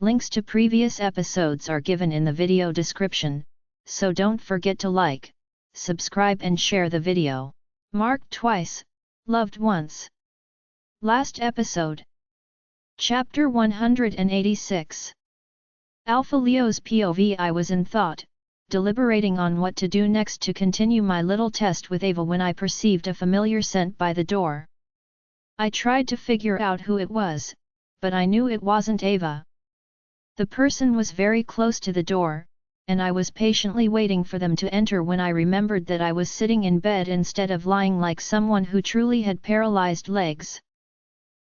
Links to previous episodes are given in the video description, so don't forget to like, subscribe and share the video. Marked twice, loved once. Last episode. Chapter 186. Alpha Leo's POV. I was in thought, deliberating on what to do next to continue my little test with Ava when I perceived a familiar scent by the door. I tried to figure out who it was, but I knew it wasn't Ava. The person was very close to the door, and I was patiently waiting for them to enter when I remembered that I was sitting in bed instead of lying like someone who truly had paralyzed legs.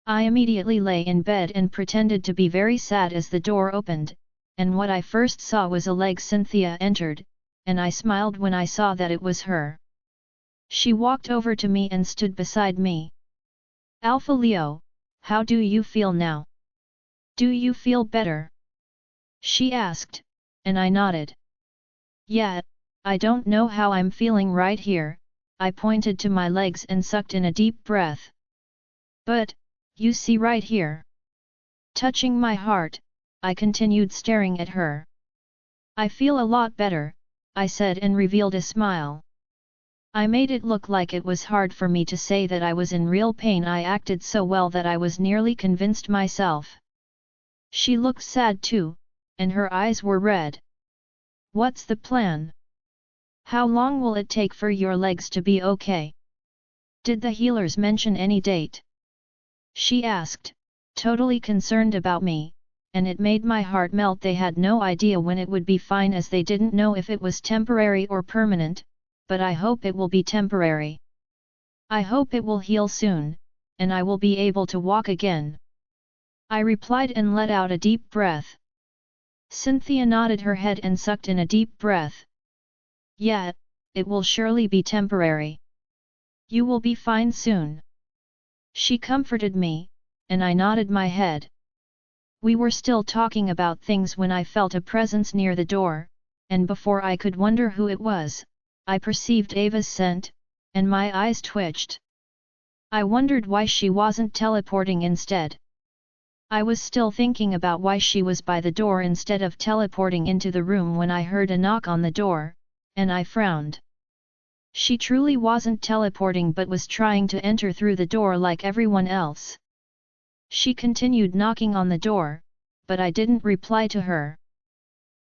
I immediately lay in bed and pretended to be very sad as the door opened, and what I first saw was a leg. Cynthia entered, and I smiled when I saw that it was her. She walked over to me and stood beside me. "Alpha Leo, how do you feel now? Do you feel better?" she asked, and I nodded. "Yeah, I don't know how I'm feeling right here," I pointed to my legs and sucked in a deep breath. "But, you see right here." Touching my heart, I continued staring at her. "I feel a lot better," I said and revealed a smile. I made it look like it was hard for me to say that I was in real pain. I acted so well that I was nearly convinced myself. She looked sad too, and her eyes were red. "What's the plan? How long will it take for your legs to be okay? Did the healers mention any date?" she asked, totally concerned about me, and it made my heart melt. They had no idea when it would be fine, as they didn't know if it was temporary or permanent, but I hope it will be temporary. I hope it will heal soon, and I will be able to walk again. I replied and let out a deep breath. Cynthia nodded her head and sucked in a deep breath. "Yeah, it will surely be temporary. You will be fine soon." She comforted me, and I nodded my head. We were still talking about things when I felt a presence near the door, and before I could wonder who it was, I perceived Ava's scent, and my eyes twitched. I wondered why she wasn't teleporting instead. I was still thinking about why she was by the door instead of teleporting into the room when I heard a knock on the door, and I frowned. She truly wasn't teleporting but was trying to enter through the door like everyone else. She continued knocking on the door, but I didn't reply to her.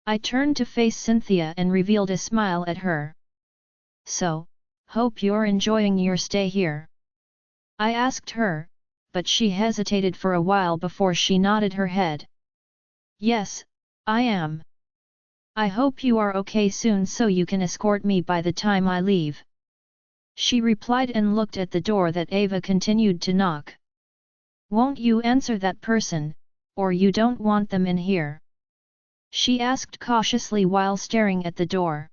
I turned to face Cynthia and revealed a smile at her. "So, hope you're enjoying your stay here?" I asked her, but she hesitated for a while before she nodded her head. "Yes, I am. I hope you are okay soon so you can escort me by the time I leave," she replied and looked at the door that Ava continued to knock. "Won't you answer that person, or you don't want them in here?" she asked cautiously while staring at the door.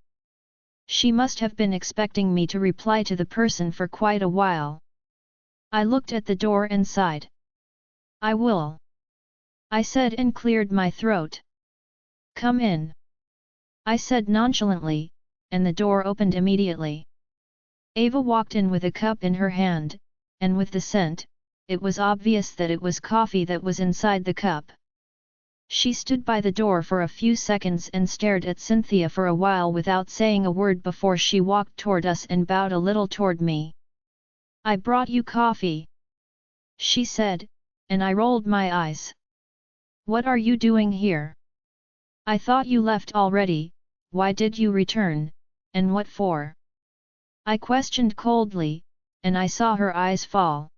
She must have been expecting me to reply to the person for quite a while. I looked at the door and sighed. "I will," I said and cleared my throat. "Come in," I said nonchalantly, and the door opened immediately. Ava walked in with a cup in her hand, and with the scent, it was obvious that it was coffee that was inside the cup. She stood by the door for a few seconds and stared at Cynthia for a while without saying a word before she walked toward us and bowed a little toward me. "I brought you coffee," she said, and I rolled my eyes. "What are you doing here? I thought you left already. Why did you return, and what for?" I questioned coldly, and I saw her eyes fall.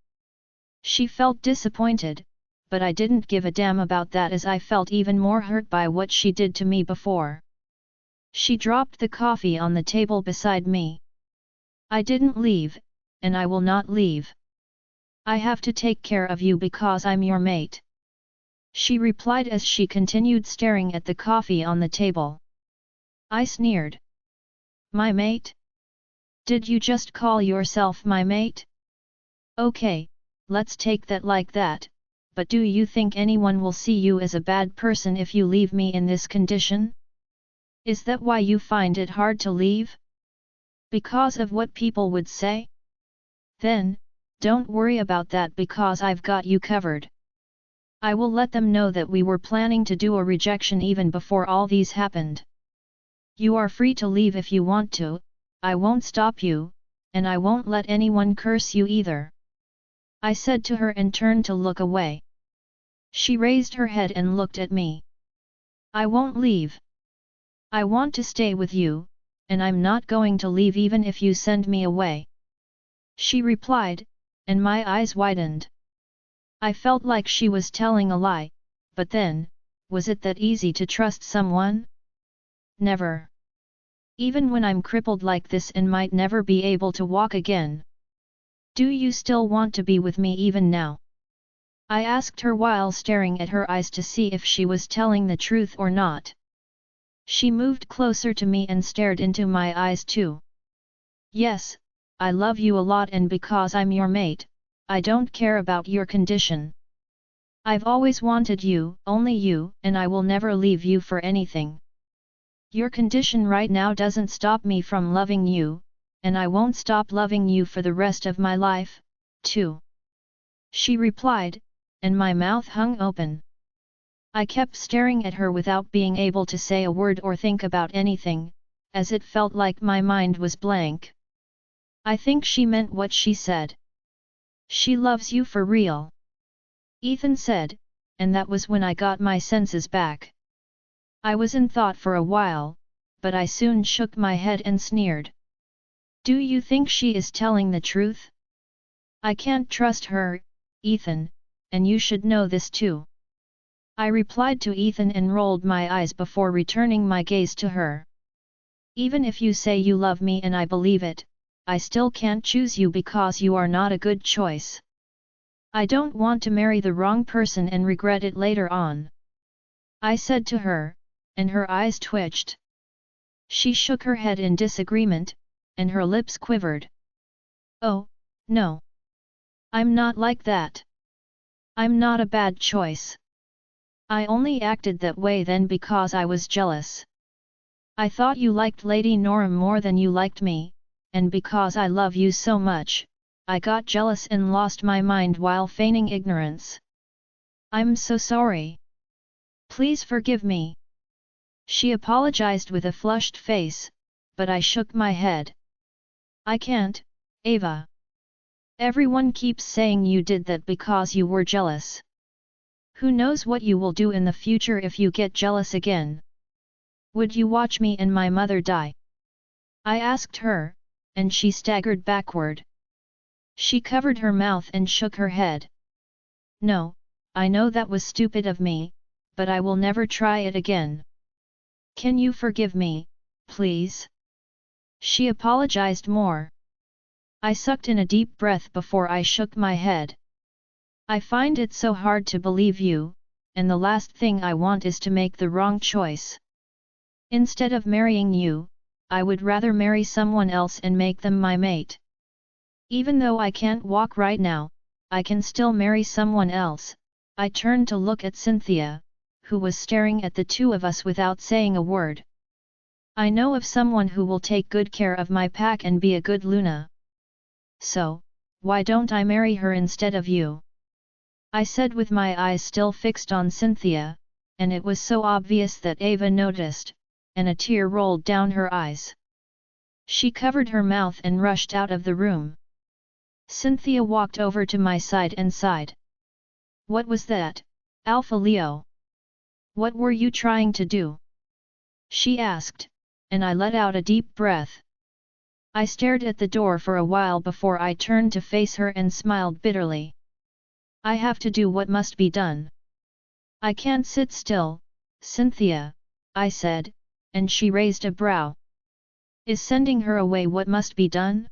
She felt disappointed, but I didn't give a damn about that as I felt even more hurt by what she did to me before. She dropped the coffee on the table beside me. "I didn't leave, and I will not leave. I have to take care of you because I'm your mate," she replied as she continued staring at the coffee on the table. I sneered. "My mate? Did you just call yourself my mate? Okay, let's take that like that, but do you think anyone will see you as a bad person if you leave me in this condition? Is that why you find it hard to leave? Because of what people would say? Then, don't worry about that because I've got you covered." I will let them know that we were planning to do a rejection even before all these happened. You are free to leave if you want to, I won't stop you, and I won't let anyone curse you either. I said to her and turned to look away. She raised her head and looked at me. I won't leave. I want to stay with you, and I'm not going to leave even if you send me away. She replied, and my eyes widened. I felt like she was telling a lie, but then, was it that easy to trust someone? Never. Even when I'm crippled like this and might never be able to walk again. Do you still want to be with me even now? I asked her while staring at her eyes to see if she was telling the truth or not. She moved closer to me and stared into my eyes too. Yes, I love you a lot, and because I'm your mate, I don't care about your condition. I've always wanted you, only you, and I will never leave you for anything. Your condition right now doesn't stop me from loving you, and I won't stop loving you for the rest of my life, too. She replied, and my mouth hung open. I kept staring at her without being able to say a word or think about anything, as it felt like my mind was blank. I think she meant what she said. She loves you for real. Ethan said, and that was when I got my senses back. I was in thought for a while, but I soon shook my head and sneered. Do you think she is telling the truth? I can't trust her, Ethan, and you should know this too. I replied to Ethan and rolled my eyes before returning my gaze to her. Even if you say you love me and I believe it, I still can't choose you because you are not a good choice. I don't want to marry the wrong person and regret it later on. I said to her, and her eyes twitched. She shook her head in disagreement, and her lips quivered. Oh, no. I'm not like that. I'm not a bad choice. I only acted that way then because I was jealous. I thought you liked Lady Nora more than you liked me, and because I love you so much, I got jealous and lost my mind while feigning ignorance. I'm so sorry. Please forgive me. She apologized with a flushed face, but I shook my head. I can't, Ava. Everyone keeps saying you did that because you were jealous. Who knows what you will do in the future if you get jealous again? Would you watch me and my mother die? I asked her, and she staggered backward. She covered her mouth and shook her head. No, I know that was stupid of me, but I will never try it again. Can you forgive me, please? She apologized more. I sucked in a deep breath before I shook my head. I find it so hard to believe you, and the last thing I want is to make the wrong choice. Instead of marrying you, I would rather marry someone else and make them my mate. Even though I can't walk right now, I can still marry someone else. I turned to look at Cynthia, who was staring at the two of us without saying a word. I know of someone who will take good care of my pack and be a good Luna. So, why don't I marry her instead of you? I said with my eyes still fixed on Cynthia, and it was so obvious that Ava noticed, and a tear rolled down her eyes. She covered her mouth and rushed out of the room. Cynthia walked over to my side and sighed. What was that, Alpha Leo? What were you trying to do? She asked, and I let out a deep breath. I stared at the door for a while before I turned to face her and smiled bitterly. I have to do what must be done. I can't sit still, Cynthia, I said, and she raised a brow. Is sending her away what must be done?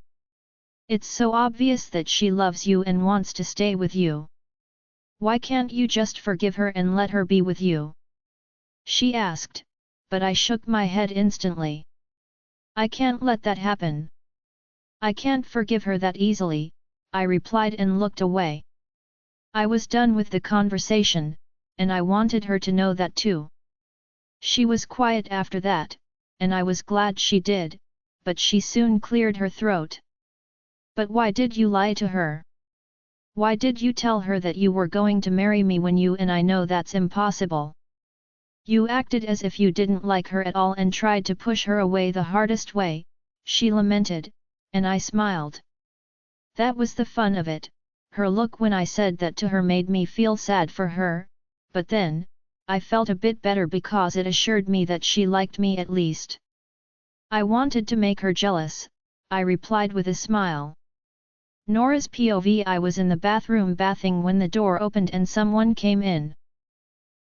It's so obvious that she loves you and wants to stay with you. Why can't you just forgive her and let her be with you? She asked, but I shook my head instantly. I can't let that happen. I can't forgive her that easily, I replied and looked away. I was done with the conversation, and I wanted her to know that too. She was quiet after that, and I was glad she did, but she soon cleared her throat. But why did you lie to her? Why did you tell her that you were going to marry me when you and I know that's impossible? You acted as if you didn't like her at all and tried to push her away the hardest way," she lamented, and I smiled. That was the fun of it. Her look when I said that to her made me feel sad for her, but then, I felt a bit better because it assured me that she liked me at least. I wanted to make her jealous, I replied with a smile. Nora's POV: I was in the bathroom bathing when the door opened and someone came in.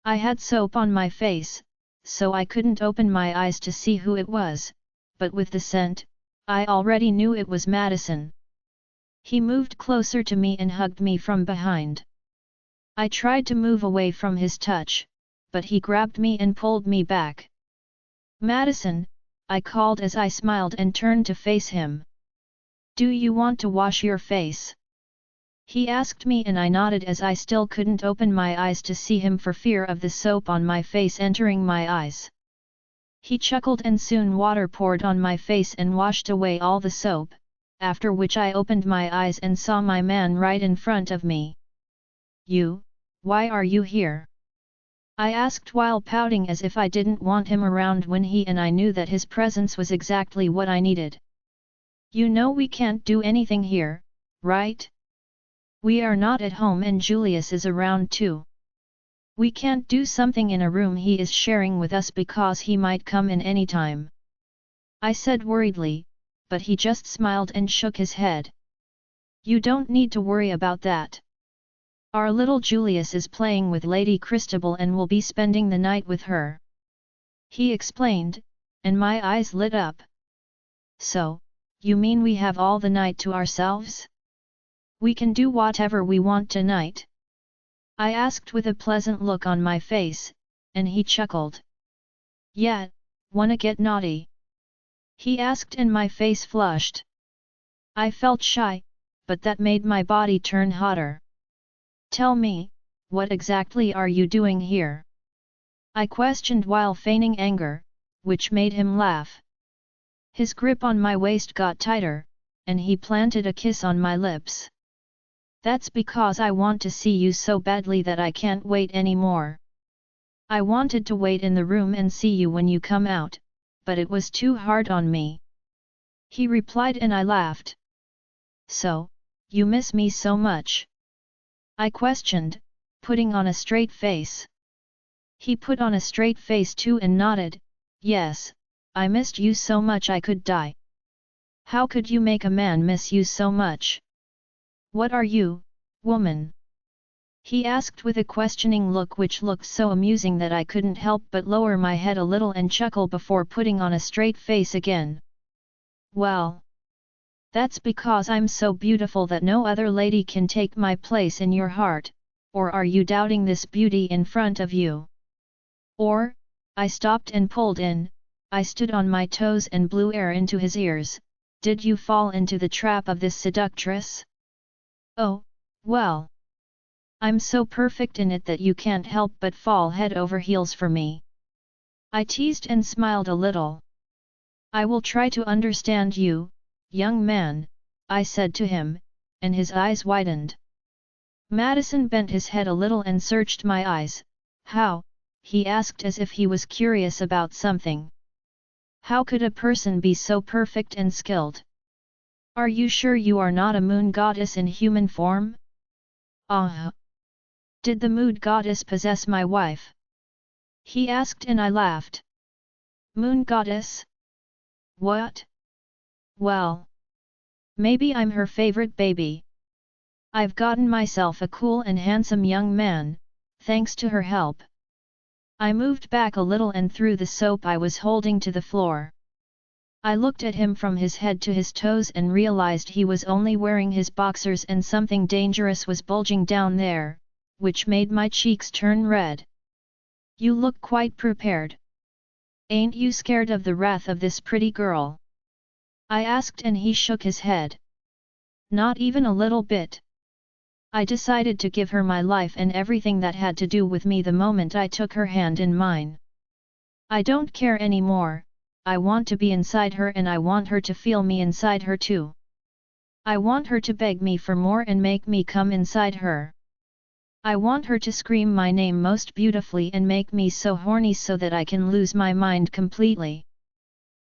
I had soap on my face, so I couldn't open my eyes to see who it was, but with the scent, I already knew it was Madison. He moved closer to me and hugged me from behind. I tried to move away from his touch, but he grabbed me and pulled me back. "Madison," I called as I smiled and turned to face him. "Do you want to wash your face?" He asked me and I nodded as I still couldn't open my eyes to see him for fear of the soap on my face entering my eyes. He chuckled and soon water poured on my face and washed away all the soap, after which I opened my eyes and saw my man right in front of me. Why are you here?" I asked while pouting as if I didn't want him around when he and I knew that his presence was exactly what I needed. "You know we can't do anything here, right? We are not at home and Julius is around too. We can't do something in a room he is sharing with us because he might come in any time," I said worriedly, but he just smiled and shook his head. "You don't need to worry about that. Our little Julius is playing with Lady Christabel and will be spending the night with her," he explained, and my eyes lit up. "So, you mean we have all the night to ourselves? We can do whatever we want tonight?" I asked with a pleasant look on my face, and he chuckled. "Yeah, wanna get naughty?" he asked and my face flushed. I felt shy, but that made my body turn hotter. "Tell me, what exactly are you doing here?" I questioned while feigning anger, which made him laugh. His grip on my waist got tighter, and he planted a kiss on my lips. "That's because I want to see you so badly that I can't wait anymore. I wanted to wait in the room and see you when you come out, but it was too hard on me," he replied and I laughed. "So, you miss me so much?" I questioned, putting on a straight face. He put on a straight face too and nodded, "Yes, I missed you so much I could die." "How could you make a man miss you so much? What are you, woman?" he asked with a questioning look which looked so amusing that I couldn't help but lower my head a little and chuckle before putting on a straight face again. "Well, that's because I'm so beautiful that no other lady can take my place in your heart, or are you doubting this beauty in front of you? Or," I stopped and pulled in, I stood on my toes and blew air into his ears, "did you fall into the trap of this seductress? Oh, well. I'm so perfect in it that you can't help but fall head over heels for me." I teased and smiled a little. "I will try to understand you, young man," I said to him, and his eyes widened. Madison bent his head a little and searched my eyes. "How?" he asked as if he was curious about something. "How could a person be so perfect and skilled? Are you sure you are not a moon goddess in human form?" Did the moon goddess possess my wife?" he asked and I laughed. "Moon goddess? What? Well, maybe I'm her favorite baby. I've gotten myself a cool and handsome young man, thanks to her help." I moved back a little and threw the soap I was holding to the floor. I looked at him from his head to his toes and realized he was only wearing his boxers and something dangerous was bulging down there, which made my cheeks turn red. "You look quite prepared. Ain't you scared of the wrath of this pretty girl?" I asked and he shook his head. "Not even a little bit. I decided to give her my life and everything that had to do with me the moment I took her hand in mine. I don't care anymore, I want to be inside her and I want her to feel me inside her too." I want her to beg me for more and make me come inside her. I want her to scream my name most beautifully and make me so horny so that I can lose my mind completely,"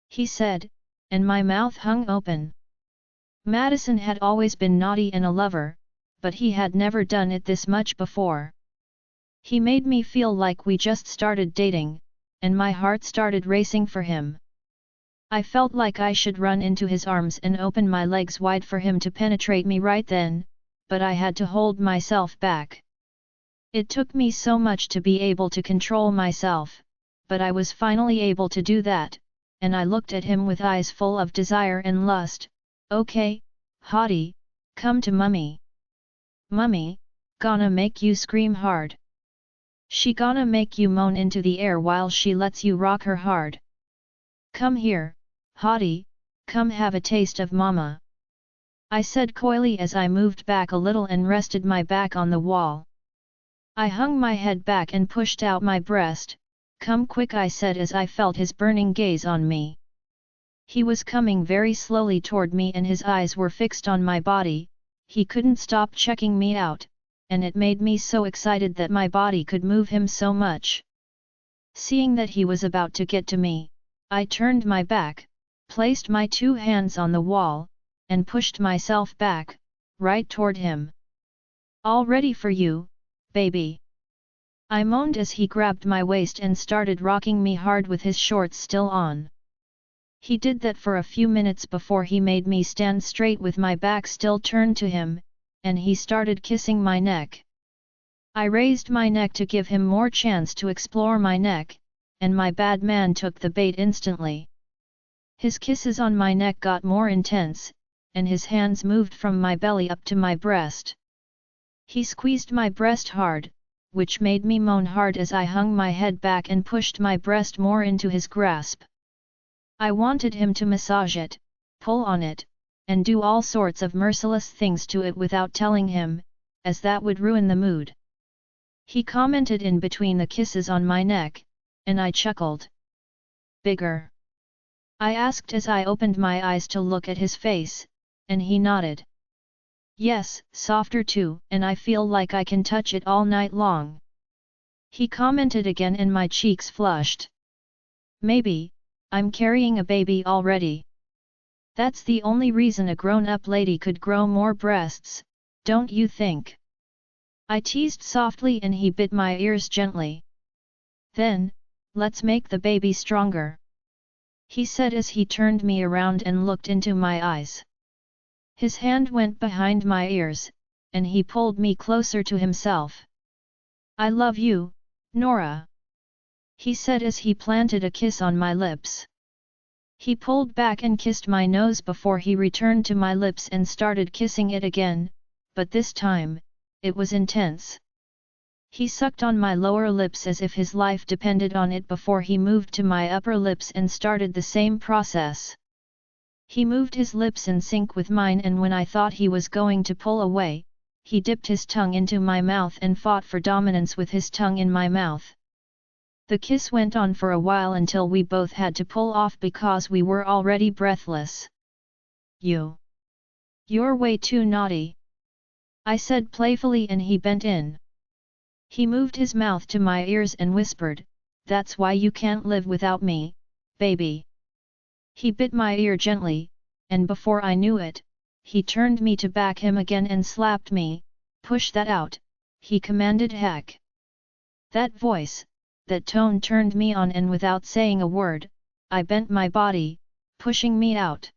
he said, and my mouth hung open. Madison had always been naughty and a lover, but he had never done it this much before. He made me feel like we just started dating, and my heart started racing for him. I felt like I should run into his arms and open my legs wide for him to penetrate me right then, but I had to hold myself back. It took me so much to be able to control myself, but I was finally able to do that, and I looked at him with eyes full of desire and lust. "Okay, hottie, come to mummy. Mummy, gonna make you scream hard. She gonna make you moan into the air while she lets you rock her hard. Come here, hottie, come have a taste of mama," I said coyly as I moved back a little and rested my back on the wall. I hung my head back and pushed out my breast. "Come quick," I said as I felt his burning gaze on me. He was coming very slowly toward me and his eyes were fixed on my body. He couldn't stop checking me out, and it made me so excited that my body could move him so much. Seeing that he was about to get to me, I turned my back, placed my 2 hands on the wall, and pushed myself back, right toward him. "All ready for you, baby," I moaned as he grabbed my waist and started rocking me hard with his shorts still on. He did that for a few minutes before he made me stand straight with my back still turned to him, and he started kissing my neck. I raised my neck to give him more chance to explore my neck, and my bad man took the bait instantly. His kisses on my neck got more intense, and his hands moved from my belly up to my breast. He squeezed my breast hard, which made me moan hard as I hung my head back and pushed my breast more into his grasp. I wanted him to massage it, pull on it, and do all sorts of merciless things to it without telling him, as that would ruin the mood. He commented in between the kisses on my neck, and I chuckled. "Bigger?" I asked as I opened my eyes to look at his face, and he nodded. "Yes, softer too, and I feel like I can touch it all night long," he commented again and my cheeks flushed. "Maybe, I'm carrying a baby already. That's the only reason a grown-up lady could grow more breasts, don't you think?" I teased softly and he bit my ears gently. "Then, let's make the baby stronger," he said as he turned me around and looked into my eyes. His hand went behind my ears, and he pulled me closer to himself. "I love you, Nora," he said as he planted a kiss on my lips. He pulled back and kissed my nose before he returned to my lips and started kissing it again, but this time, it was intense. He sucked on my lower lips as if his life depended on it before he moved to my upper lips and started the same process. He moved his lips in sync with mine and when I thought he was going to pull away, he dipped his tongue into my mouth and fought for dominance with his tongue in my mouth. The kiss went on for a while until we both had to pull off because we were already breathless. You're way too naughty," I said playfully and he bent in. He moved his mouth to my ears and whispered, "That's why you can't live without me, baby." He bit my ear gently, and before I knew it, he turned me to back him again and slapped me. "Push that out," he commanded. Heck! That voice, that tone turned me on and without saying a word, I bent my body, pushing me out.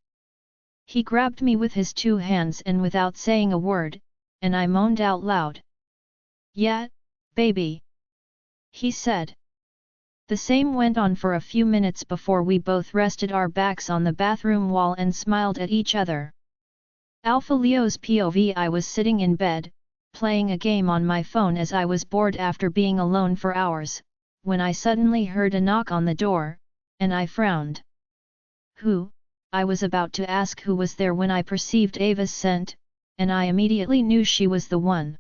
He grabbed me with his 2 hands and without saying a word, and I moaned out loud. "Yeah, baby," he said. The same went on for a few minutes before we both rested our backs on the bathroom wall and smiled at each other. Alpha Leo's POV. I was sitting in bed, playing a game on my phone as I was bored after being alone for hours, when I suddenly heard a knock on the door, and I frowned. "Who?" I was about to ask who was there when I perceived Ava's scent, and I immediately knew she was the one.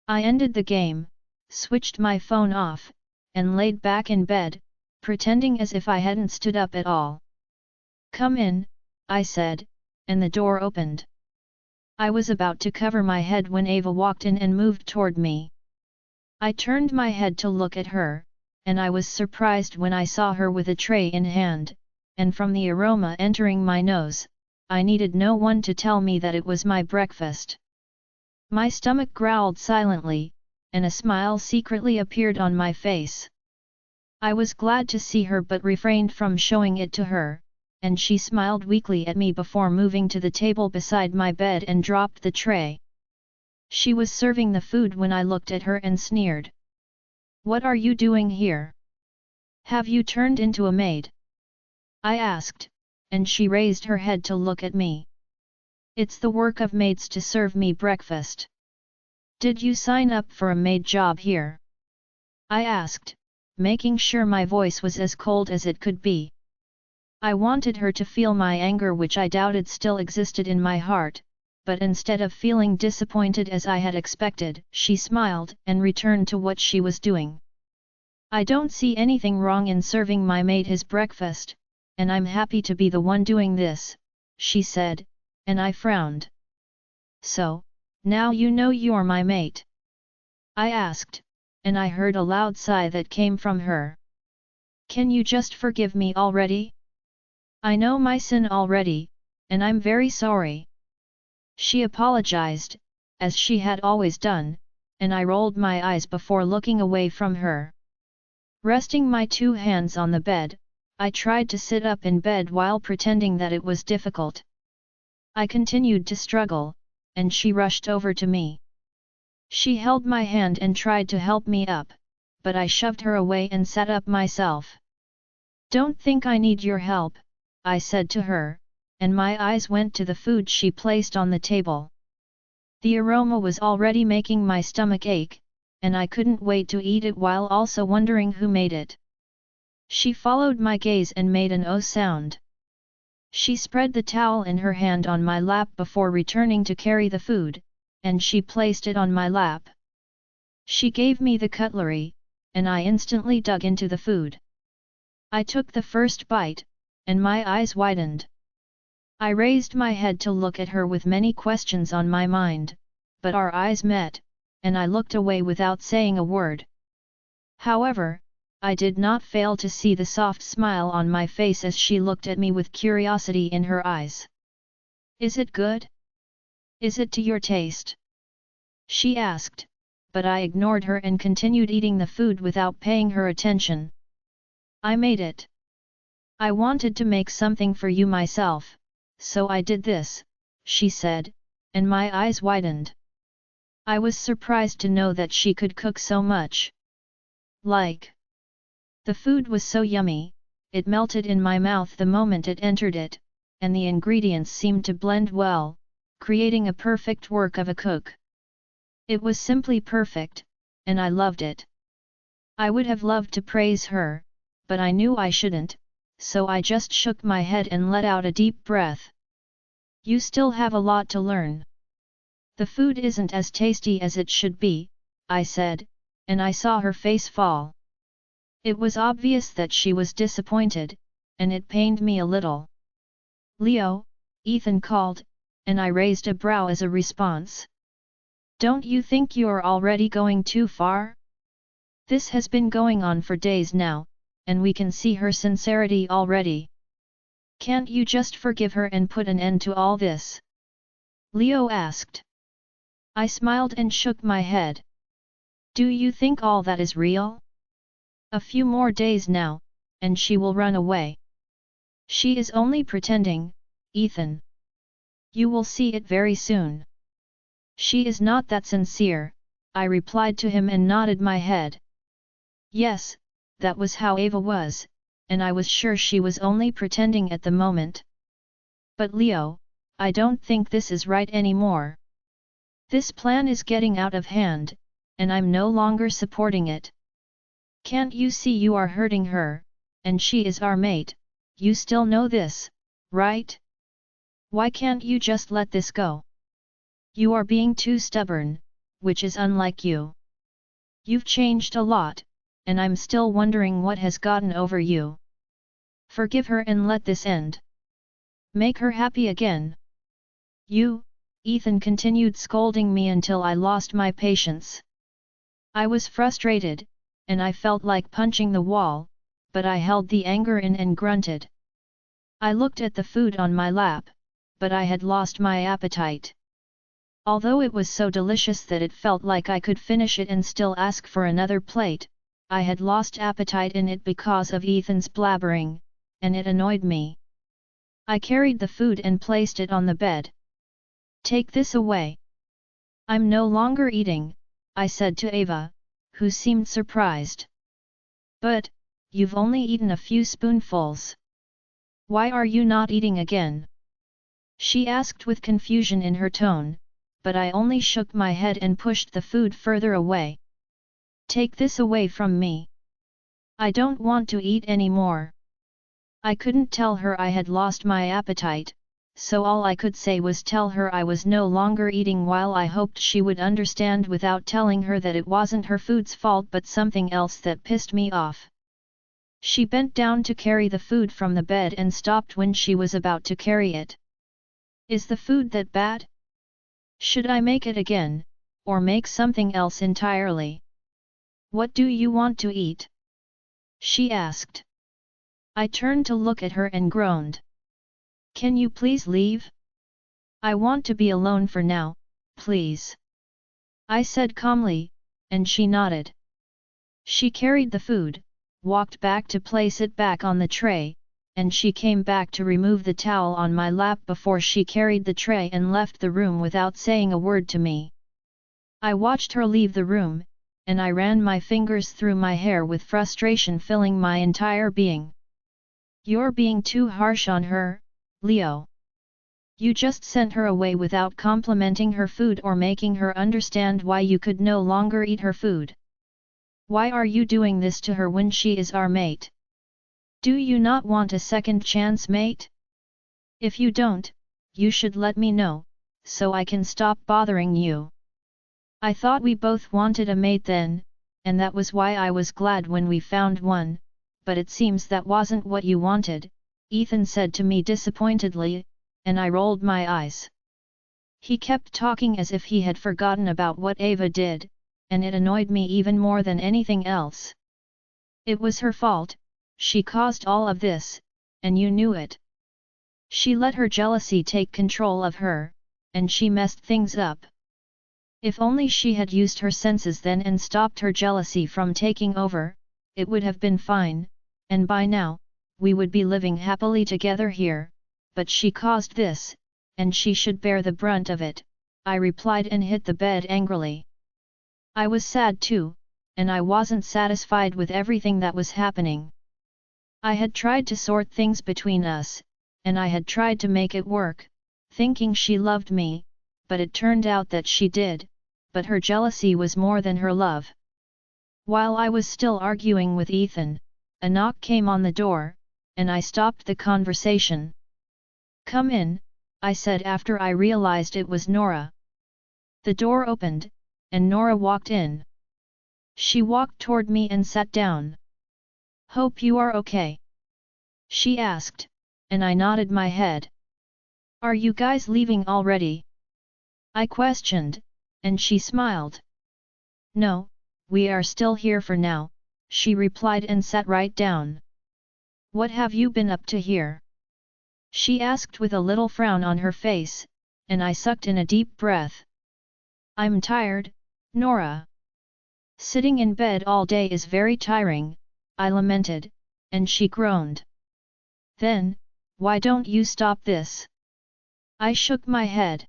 I ended the game, switched my phone off, and laid back in bed, pretending as if I hadn't stood up at all. "Come in," I said, and the door opened. I was about to cover my head when Ava walked in and moved toward me. I turned my head to look at her, and I was surprised when I saw her with a tray in hand, and from the aroma entering my nose, I needed no one to tell me that it was my breakfast. My stomach growled silently, and a smile secretly appeared on my face. I was glad to see her but refrained from showing it to her, and she smiled weakly at me before moving to the table beside my bed and dropped the tray. She was serving the food when I looked at her and sneered. "What are you doing here? Have you turned into a maid?" I asked, and she raised her head to look at me. "It's the work of maids to serve me breakfast. Did you sign up for a maid job here?" I asked, making sure my voice was as cold as it could be. I wanted her to feel my anger, which I doubted still existed in my heart, but instead of feeling disappointed as I had expected, she smiled and returned to what she was doing. "I don't see anything wrong in serving my maid his breakfast, and I'm happy to be the one doing this," she said, and I frowned. "So, now you know you're my mate?" I asked, and I heard a loud sigh that came from her. "Can you just forgive me already? I know my sin already, and I'm very sorry." She apologized, as she had always done, and I rolled my eyes before looking away from her. Resting my two hands on the bed, I tried to sit up in bed while pretending that it was difficult. I continued to struggle, and she rushed over to me. She held my hand and tried to help me up, but I shoved her away and sat up myself. "Don't think I need your help," I said to her, and my eyes went to the food she placed on the table. The aroma was already making my stomach ache, and I couldn't wait to eat it while also wondering who made it. She followed my gaze and made an "oh" sound. She spread the towel in her hand on my lap before returning to carry the food, and she placed it on my lap. She gave me the cutlery, and I instantly dug into the food. I took the first bite, and my eyes widened. I raised my head to look at her with many questions on my mind, but our eyes met, and I looked away without saying a word. However, I did not fail to see the soft smile on my face as she looked at me with curiosity in her eyes. "Is it good? Is it to your taste?" she asked, but I ignored her and continued eating the food without paying her attention. "I made it. I wanted to make something for you myself, so I did this," she said, and my eyes widened. I was surprised to know that she could cook so much. The food was so yummy, it melted in my mouth the moment it entered it, and the ingredients seemed to blend well, creating a perfect work of a cook. It was simply perfect, and I loved it. I would have loved to praise her, but I knew I shouldn't, so I just shook my head and let out a deep breath. "You still have a lot to learn. The food isn't as tasty as it should be," I said, and I saw her face fall. It was obvious that she was disappointed, and it pained me a little. "Leo," Ethan called, and I raised a brow as a response. "Don't you think you're already going too far? This has been going on for days now, and we can see her sincerity already. Can't you just forgive her and put an end to all this?" Leo asked. I smiled and shook my head. "Do you think all that is real? A few more days now, and she will run away. She is only pretending, Ethan. You will see it very soon." "She is not that sincere," I replied to him and nodded my head. Yes, that was how Ava was, and I was sure she was only pretending at the moment. "But Leo, I don't think this is right anymore. This plan is getting out of hand, and I'm no longer supporting it. Can't you see you are hurting her, and she is our mate? You still know this, right? Why can't you just let this go? You are being too stubborn, which is unlike you. You've changed a lot, and I'm still wondering what has gotten over you. Forgive her and let this end. Make her happy again." "You, Ethan continued scolding me until I lost my patience. I was frustrated, and I felt like punching the wall, but I held the anger in and grunted. I looked at the food on my lap, but I had lost my appetite. Although it was so delicious that it felt like I could finish it and still ask for another plate, I had lost appetite in it because of Ethan's blabbering, and it annoyed me. I carried the food and placed it on the bed. "Take this away. I'm no longer eating," I said to Ava, who seemed surprised. "But, you've only eaten a few spoonfuls. Why are you not eating again?" she asked with confusion in her tone, but I only shook my head and pushed the food further away. "Take this away from me. I don't want to eat any more." I couldn't tell her I had lost my appetite, so all I could say was tell her I was no longer eating, while I hoped she would understand without telling her that it wasn't her food's fault but something else that pissed me off. She bent down to carry the food from the bed and stopped when she was about to carry it. "Is the food that bad? Should I make it again, or make something else entirely? What do you want to eat?" she asked. I turned to look at her and groaned. "Can you please leave? I want to be alone for now, please," I said calmly, and she nodded. She carried the food, walked back to place it back on the tray, and she came back to remove the towel on my lap before she carried the tray and left the room without saying a word to me. I watched her leave the room, and I ran my fingers through my hair with frustration filling my entire being. "You're being too harsh on her, Leo. You just sent her away without complimenting her food or making her understand why you could no longer eat her food. Why are you doing this to her when she is our mate? Do you not want a second chance, mate? If you don't, you should let me know, so I can stop bothering you. I thought we both wanted a mate then, and that was why I was glad when we found one, but it seems that wasn't what you wanted," Ethan said to me disappointedly, and I rolled my eyes. He kept talking as if he had forgotten about what Ava did, and it annoyed me even more than anything else. It was her fault, she caused all of this, and you knew it. She let her jealousy take control of her, and she messed things up. If only she had used her senses then and stopped her jealousy from taking over, it would have been fine, and by now, we would be living happily together here, but she caused this, and she should bear the brunt of it, I replied and hit the bed angrily. I was sad too, and I wasn't satisfied with everything that was happening. I had tried to sort things between us, and I had tried to make it work, thinking she loved me, but it turned out that she did, but her jealousy was more than her love. While I was still arguing with Ethan, a knock came on the door, and I stopped the conversation. "Come in," I said after I realized it was Nora. The door opened, and Nora walked in. She walked toward me and sat down. "Hope you are okay?" she asked, and I nodded my head. "Are you guys leaving already?" I questioned, and she smiled. "No, we are still here for now," she replied and sat right down. "What have you been up to here?" she asked with a little frown on her face, and I sucked in a deep breath. "I'm tired, Nora. Sitting in bed all day is very tiring," I lamented, and she groaned. "Then, why don't you stop this?" I shook my head.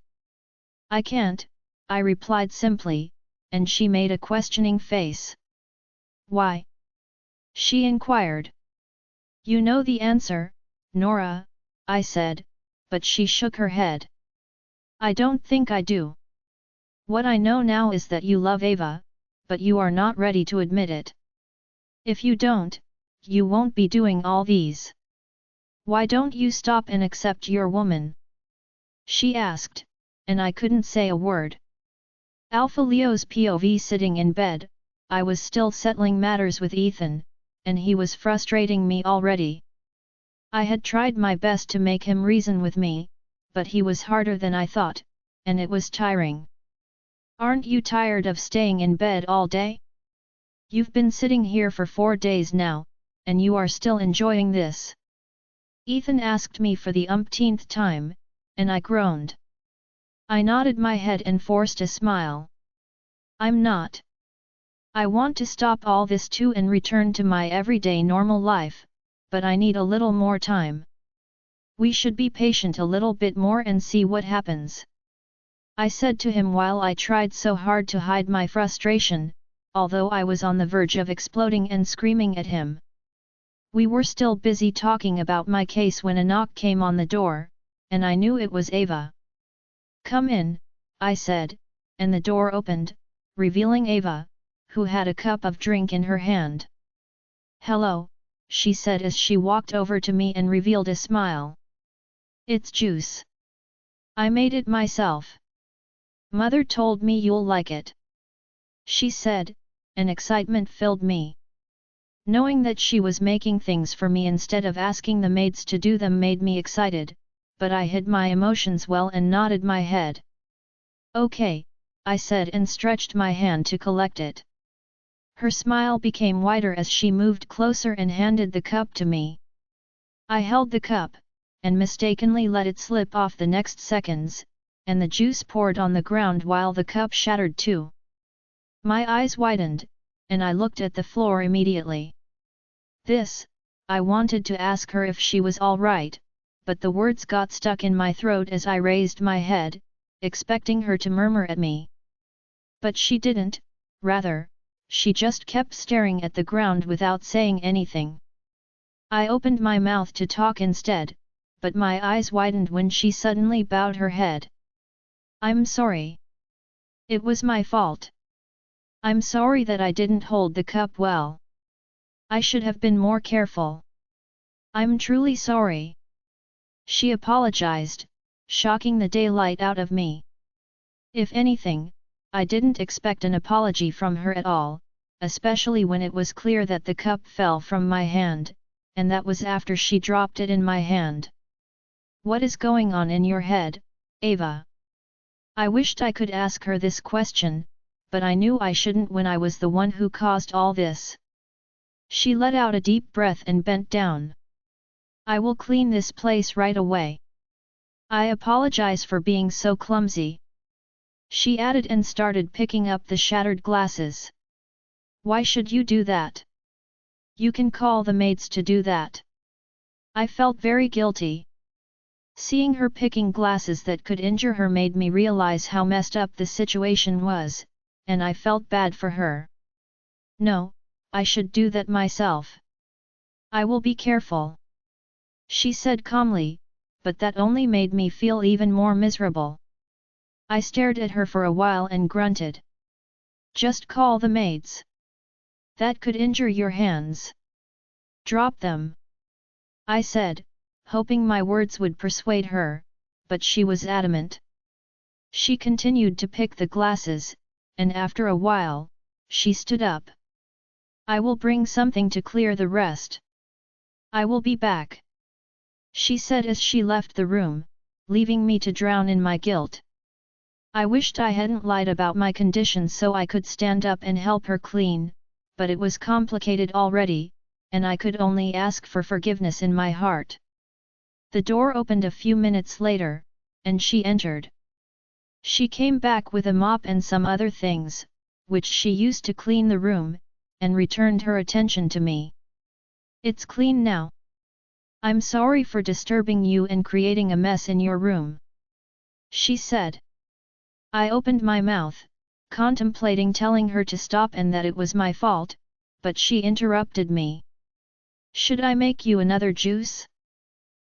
"I can't," I replied simply, and she made a questioning face. "Why?" she inquired. "You know the answer, Nora," I said, but she shook her head. "I don't think I do. What I know now is that you love Ava, but you are not ready to admit it. If you don't, you won't be doing all these. Why don't you stop and accept your woman?" she asked, and I couldn't say a word. Alpha Leo's POV sitting in bed, I was still settling matters with Ethan, and he was frustrating me already. I had tried my best to make him reason with me, but he was harder than I thought, and it was tiring. Aren't you tired of staying in bed all day? You've been sitting here for 4 days now, and you are still enjoying this? Ethan asked me for the umpteenth time, and I groaned. I nodded my head and forced a smile. I'm not. I want to stop all this too and return to my everyday normal life, but I need a little more time. We should be patient a little bit more and see what happens. I said to him while I tried so hard to hide my frustration, although I was on the verge of exploding and screaming at him. We were still busy talking about my case when a knock came on the door, and I knew it was Ava. Come in, I said, and the door opened, revealing Ava, who had a cup of drink in her hand. Hello, she said as she walked over to me and revealed a smile. It's juice. I made it myself. Mother told me you'll like it. She said, and excitement filled me. Knowing that she was making things for me instead of asking the maids to do them made me excited, but I hid my emotions well and nodded my head. Okay, I said and stretched my hand to collect it. Her smile became wider as she moved closer and handed the cup to me. I held the cup, and mistakenly let it slip off the next seconds, and the juice poured on the ground while the cup shattered too. My eyes widened, and I looked at the floor immediately. I wanted to ask her if she was all right, but the words got stuck in my throat as I raised my head, expecting her to murmur at me. But she didn't, rather, she just kept staring at the ground without saying anything. I opened my mouth to talk instead, but my eyes widened when she suddenly bowed her head. I'm sorry. It was my fault. I'm sorry that I didn't hold the cup well. I should have been more careful. I'm truly sorry. She apologized, shocking the daylight out of me. If anything, I didn't expect an apology from her at all, especially when it was clear that the cup fell from my hand, and that was after she dropped it in my hand. What is going on in your head, Ava? I wished I could ask her this question, but I knew I shouldn't when I was the one who caused all this. She let out a deep breath and bent down. I will clean this place right away. I apologize for being so clumsy. She added and started picking up the shattered glasses. Why should you do that? You can call the maids to do that. I felt very guilty. Seeing her picking glasses that could injure her made me realize how messed up the situation was, and I felt bad for her. No, I should do that myself. I will be careful. She said calmly, but that only made me feel even more miserable. I stared at her for a while and grunted. Just call the maids. That could injure your hands. Drop them. I said, hoping my words would persuade her, but she was adamant. She continued to pick the glasses, and after a while, she stood up. I will bring something to clear the rest. I will be back. She said as she left the room, leaving me to drown in my guilt. I wished I hadn't lied about my condition so I could stand up and help her clean, but it was complicated already, and I could only ask for forgiveness in my heart. The door opened a few minutes later, and she entered. She came back with a mop and some other things, which she used to clean the room, and returned her attention to me. It's clean now. I'm sorry for disturbing you and creating a mess in your room. She said. I opened my mouth, contemplating telling her to stop and that it was my fault, but she interrupted me. Should I make you another juice?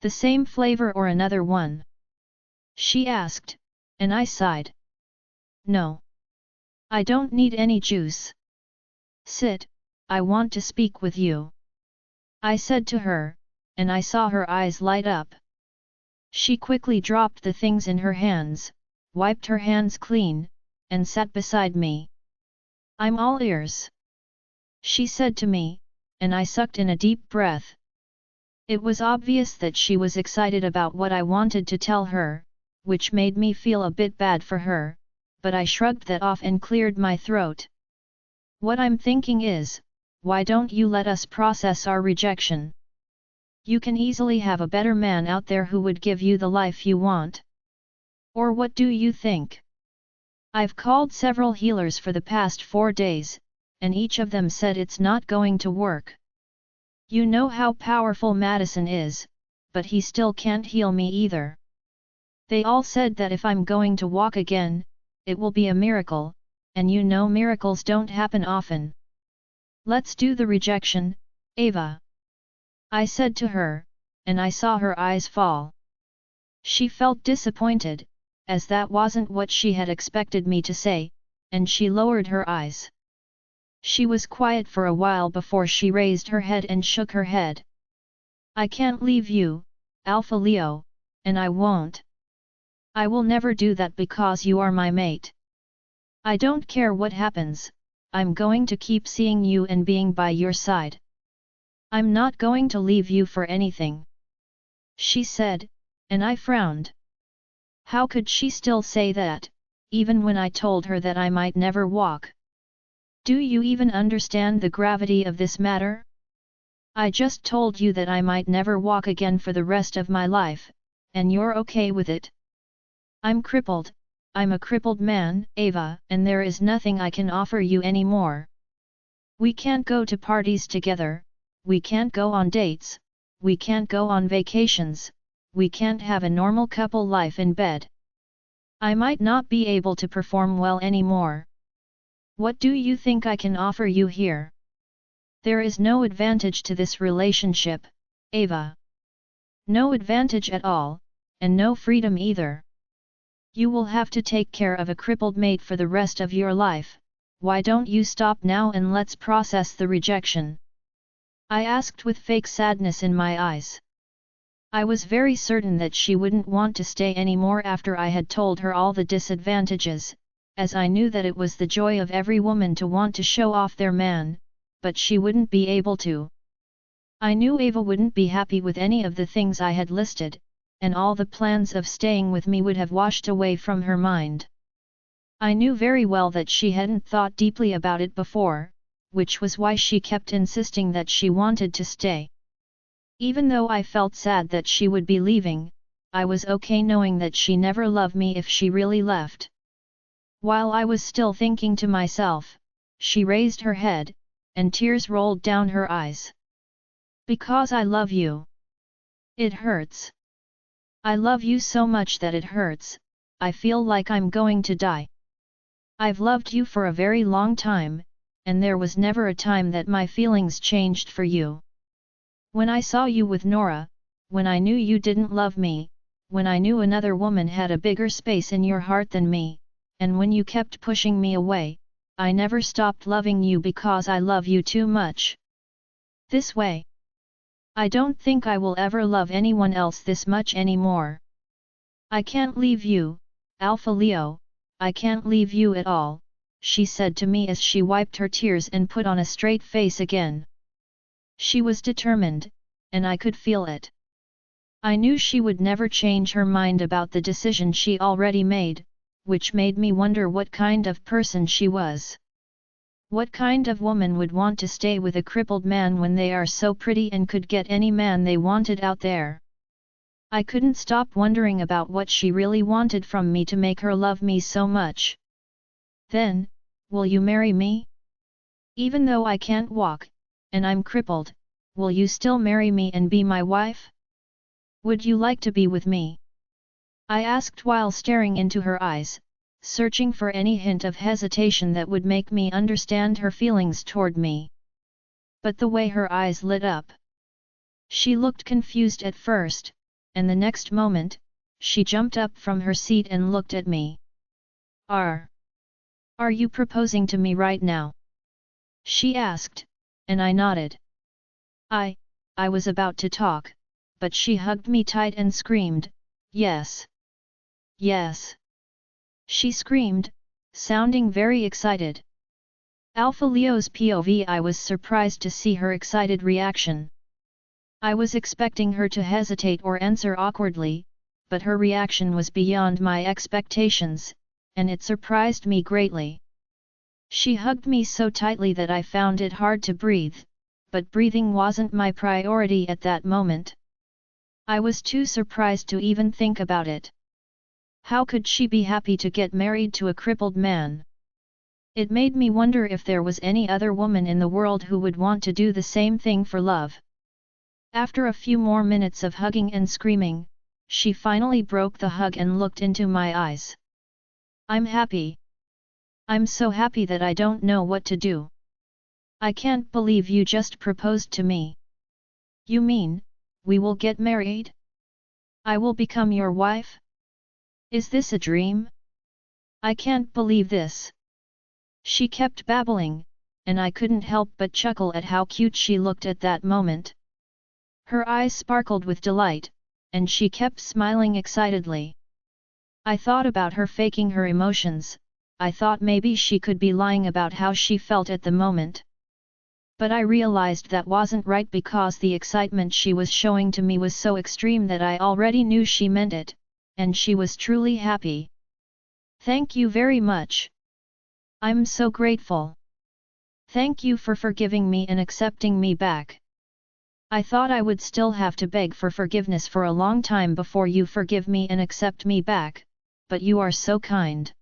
The same flavor or another one? She asked, and I sighed. No. I don't need any juice. Sit, I want to speak with you. I said to her, and I saw her eyes light up. She quickly dropped the things in her hands, wiped her hands clean, and sat beside me. I'm all ears. She said to me, and I sucked in a deep breath. It was obvious that she was excited about what I wanted to tell her, which made me feel a bit bad for her, but I shrugged that off and cleared my throat. What I'm thinking is, why don't you let us process our rejection? You can easily have a better man out there who would give you the life you want. Or what do you think? I've called several healers for the past 4 days, and each of them said it's not going to work. You know how powerful Madison is, but he still can't heal me either. They all said that if I'm going to walk again, it will be a miracle, and you know miracles don't happen often. Let's do the rejection, Ava. I said to her, and I saw her eyes fall. She felt disappointed, as that wasn't what she had expected me to say, and she lowered her eyes. She was quiet for a while before she raised her head and shook her head. I can't leave you, Alpha Leo, and I won't. I will never do that because you are my mate. I don't care what happens, I'm going to keep seeing you and being by your side. I'm not going to leave you for anything. She said, and I frowned. How could she still say that, even when I told her that I might never walk? Do you even understand the gravity of this matter? I just told you that I might never walk again for the rest of my life, and you're okay with it. I'm crippled, I'm a crippled man, Ava, and there is nothing I can offer you anymore. We can't go to parties together, we can't go on dates, we can't go on vacations, we can't have a normal couple life in bed. I might not be able to perform well anymore. What do you think I can offer you here? There is no advantage to this relationship, Ava. No advantage at all, and no freedom either. You will have to take care of a crippled mate for the rest of your life. Why don't you stop now and let's process the rejection? I asked with fake sadness in my eyes. I was very certain that she wouldn't want to stay anymore after I had told her all the disadvantages, as I knew that it was the joy of every woman to want to show off their man, but she wouldn't be able to. I knew Ava wouldn't be happy with any of the things I had listed, and all the plans of staying with me would have washed away from her mind. I knew very well that she hadn't thought deeply about it before, which was why she kept insisting that she wanted to stay. Even though I felt sad that she would be leaving, I was okay knowing that she never loved me if she really left. While I was still thinking to myself, she raised her head, and tears rolled down her eyes. Because I love you. It hurts. I love you so much that it hurts, I feel like I'm going to die. I've loved you for a very long time, and there was never a time that my feelings changed for you. When I saw you with Nora, when I knew you didn't love me, when I knew another woman had a bigger space in your heart than me, and when you kept pushing me away, I never stopped loving you because I love you too much. This way. I don't think I will ever love anyone else this much anymore. I can't leave you, Alpha Leo, I can't leave you at all, she said to me as she wiped her tears and put on a straight face again. She was determined, and I could feel it. I knew she would never change her mind about the decision she already made, which made me wonder what kind of person she was. What kind of woman would want to stay with a crippled man when they are so pretty and could get any man they wanted out there? I couldn't stop wondering about what she really wanted from me to make her love me so much. Then, will you marry me? Even though I can't walk, and I'm crippled, will you still marry me and be my wife? Would you like to be with me? I asked while staring into her eyes, searching for any hint of hesitation that would make me understand her feelings toward me. But the way her eyes lit up. She looked confused at first, and the next moment, she jumped up from her seat and looked at me. Are you proposing to me right now? She asked, and I nodded. I was about to talk, but she hugged me tight and screamed, "Yes! Yes!" She screamed, sounding very excited. Alpha Leo's POV. I was surprised to see her excited reaction. I was expecting her to hesitate or answer awkwardly, but her reaction was beyond my expectations, and it surprised me greatly. She hugged me so tightly that I found it hard to breathe, but breathing wasn't my priority at that moment. I was too surprised to even think about it. How could she be happy to get married to a crippled man? It made me wonder if there was any other woman in the world who would want to do the same thing for love. After a few more minutes of hugging and screaming, she finally broke the hug and looked into my eyes. I'm happy. I'm so happy that I don't know what to do. I can't believe you just proposed to me. You mean, we will get married? I will become your wife? Is this a dream? I can't believe this. She kept babbling, and I couldn't help but chuckle at how cute she looked at that moment. Her eyes sparkled with delight, and she kept smiling excitedly. I thought about her faking her emotions. I thought maybe she could be lying about how she felt at the moment. But I realized that wasn't right because the excitement she was showing to me was so extreme that I already knew she meant it, and she was truly happy. Thank you very much. I'm so grateful. Thank you for forgiving me and accepting me back. I thought I would still have to beg for forgiveness for a long time before you forgive me and accept me back, but you are so kind.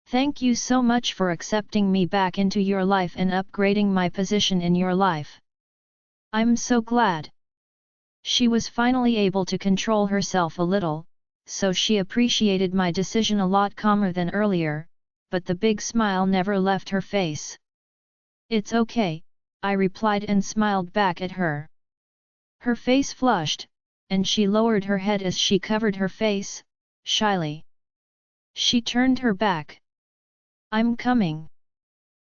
Thank you so much for accepting me back into your life and upgrading my position in your life. I'm so glad. She was finally able to control herself a little, so she appreciated my decision a lot calmer than earlier, but the big smile never left her face. It's okay, I replied and smiled back at her. Her face flushed, and she lowered her head as she covered her face, shyly. She turned her back. I'm coming.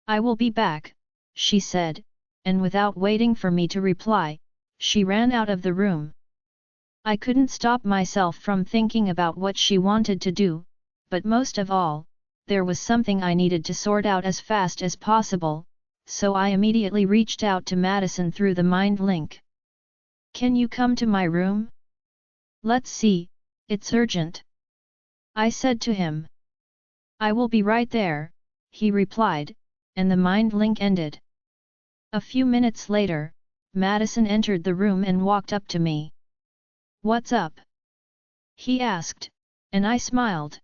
I will be back, she said, and without waiting for me to reply, she ran out of the room. I couldn't stop myself from thinking about what she wanted to do, but most of all, there was something I needed to sort out as fast as possible, so I immediately reached out to Madison through the mind link. Can you come to my room? Let's see, it's urgent. I said to him. I will be right there, he replied, and the mind link ended. A few minutes later, Madison entered the room and walked up to me. What's up? He asked, and I smiled.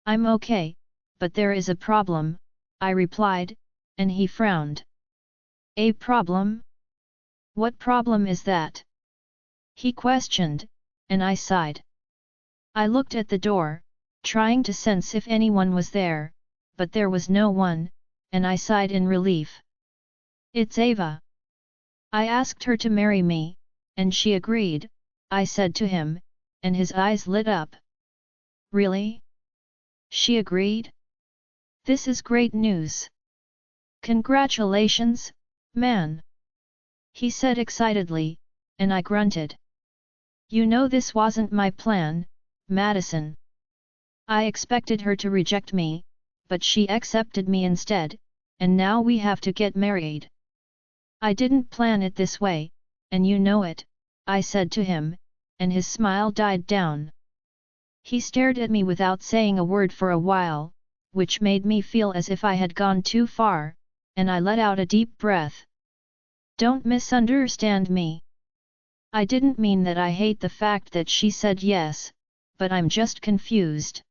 I'm okay, but there is a problem, I replied, and he frowned. A problem? What problem is that? He questioned, and I sighed. I looked at the door, trying to sense if anyone was there, but there was no one, and I sighed in relief. It's Ava. I asked her to marry me, and she agreed, I said to him, and his eyes lit up. Really? She agreed? This is great news. Congratulations, man. He said excitedly, and I grunted. You know this wasn't my plan, Madison. I expected her to reject me, but she accepted me instead, and now we have to get married. I didn't plan it this way, and you know it, I said to him, and his smile died down. He stared at me without saying a word for a while, which made me feel as if I had gone too far, and I let out a deep breath. Don't misunderstand me. I didn't mean that I hate the fact that she said yes, but I'm just confused.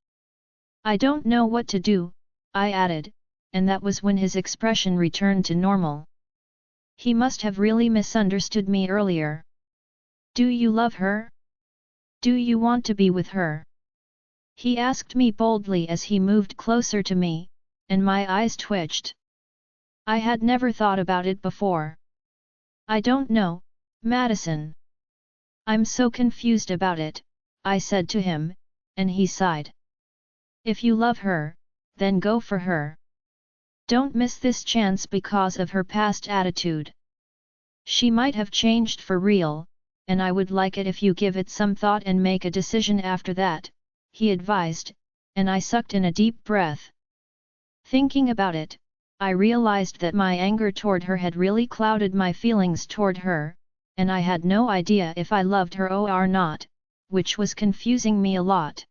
I don't know what to do, I added, and that was when his expression returned to normal. He must have really misunderstood me earlier. Do you love her? Do you want to be with her? He asked me boldly as he moved closer to me, and my eyes twitched. I had never thought about it before. I don't know, Madison. I'm so confused about it, I said to him, and he sighed. If you love her, then go for her. Don't miss this chance because of her past attitude. She might have changed for real, and I would like it if you give it some thought and make a decision after that, he advised, and I sucked in a deep breath. Thinking about it, I realized that my anger toward her had really clouded my feelings toward her, and I had no idea if I loved her or not, which was confusing me a lot.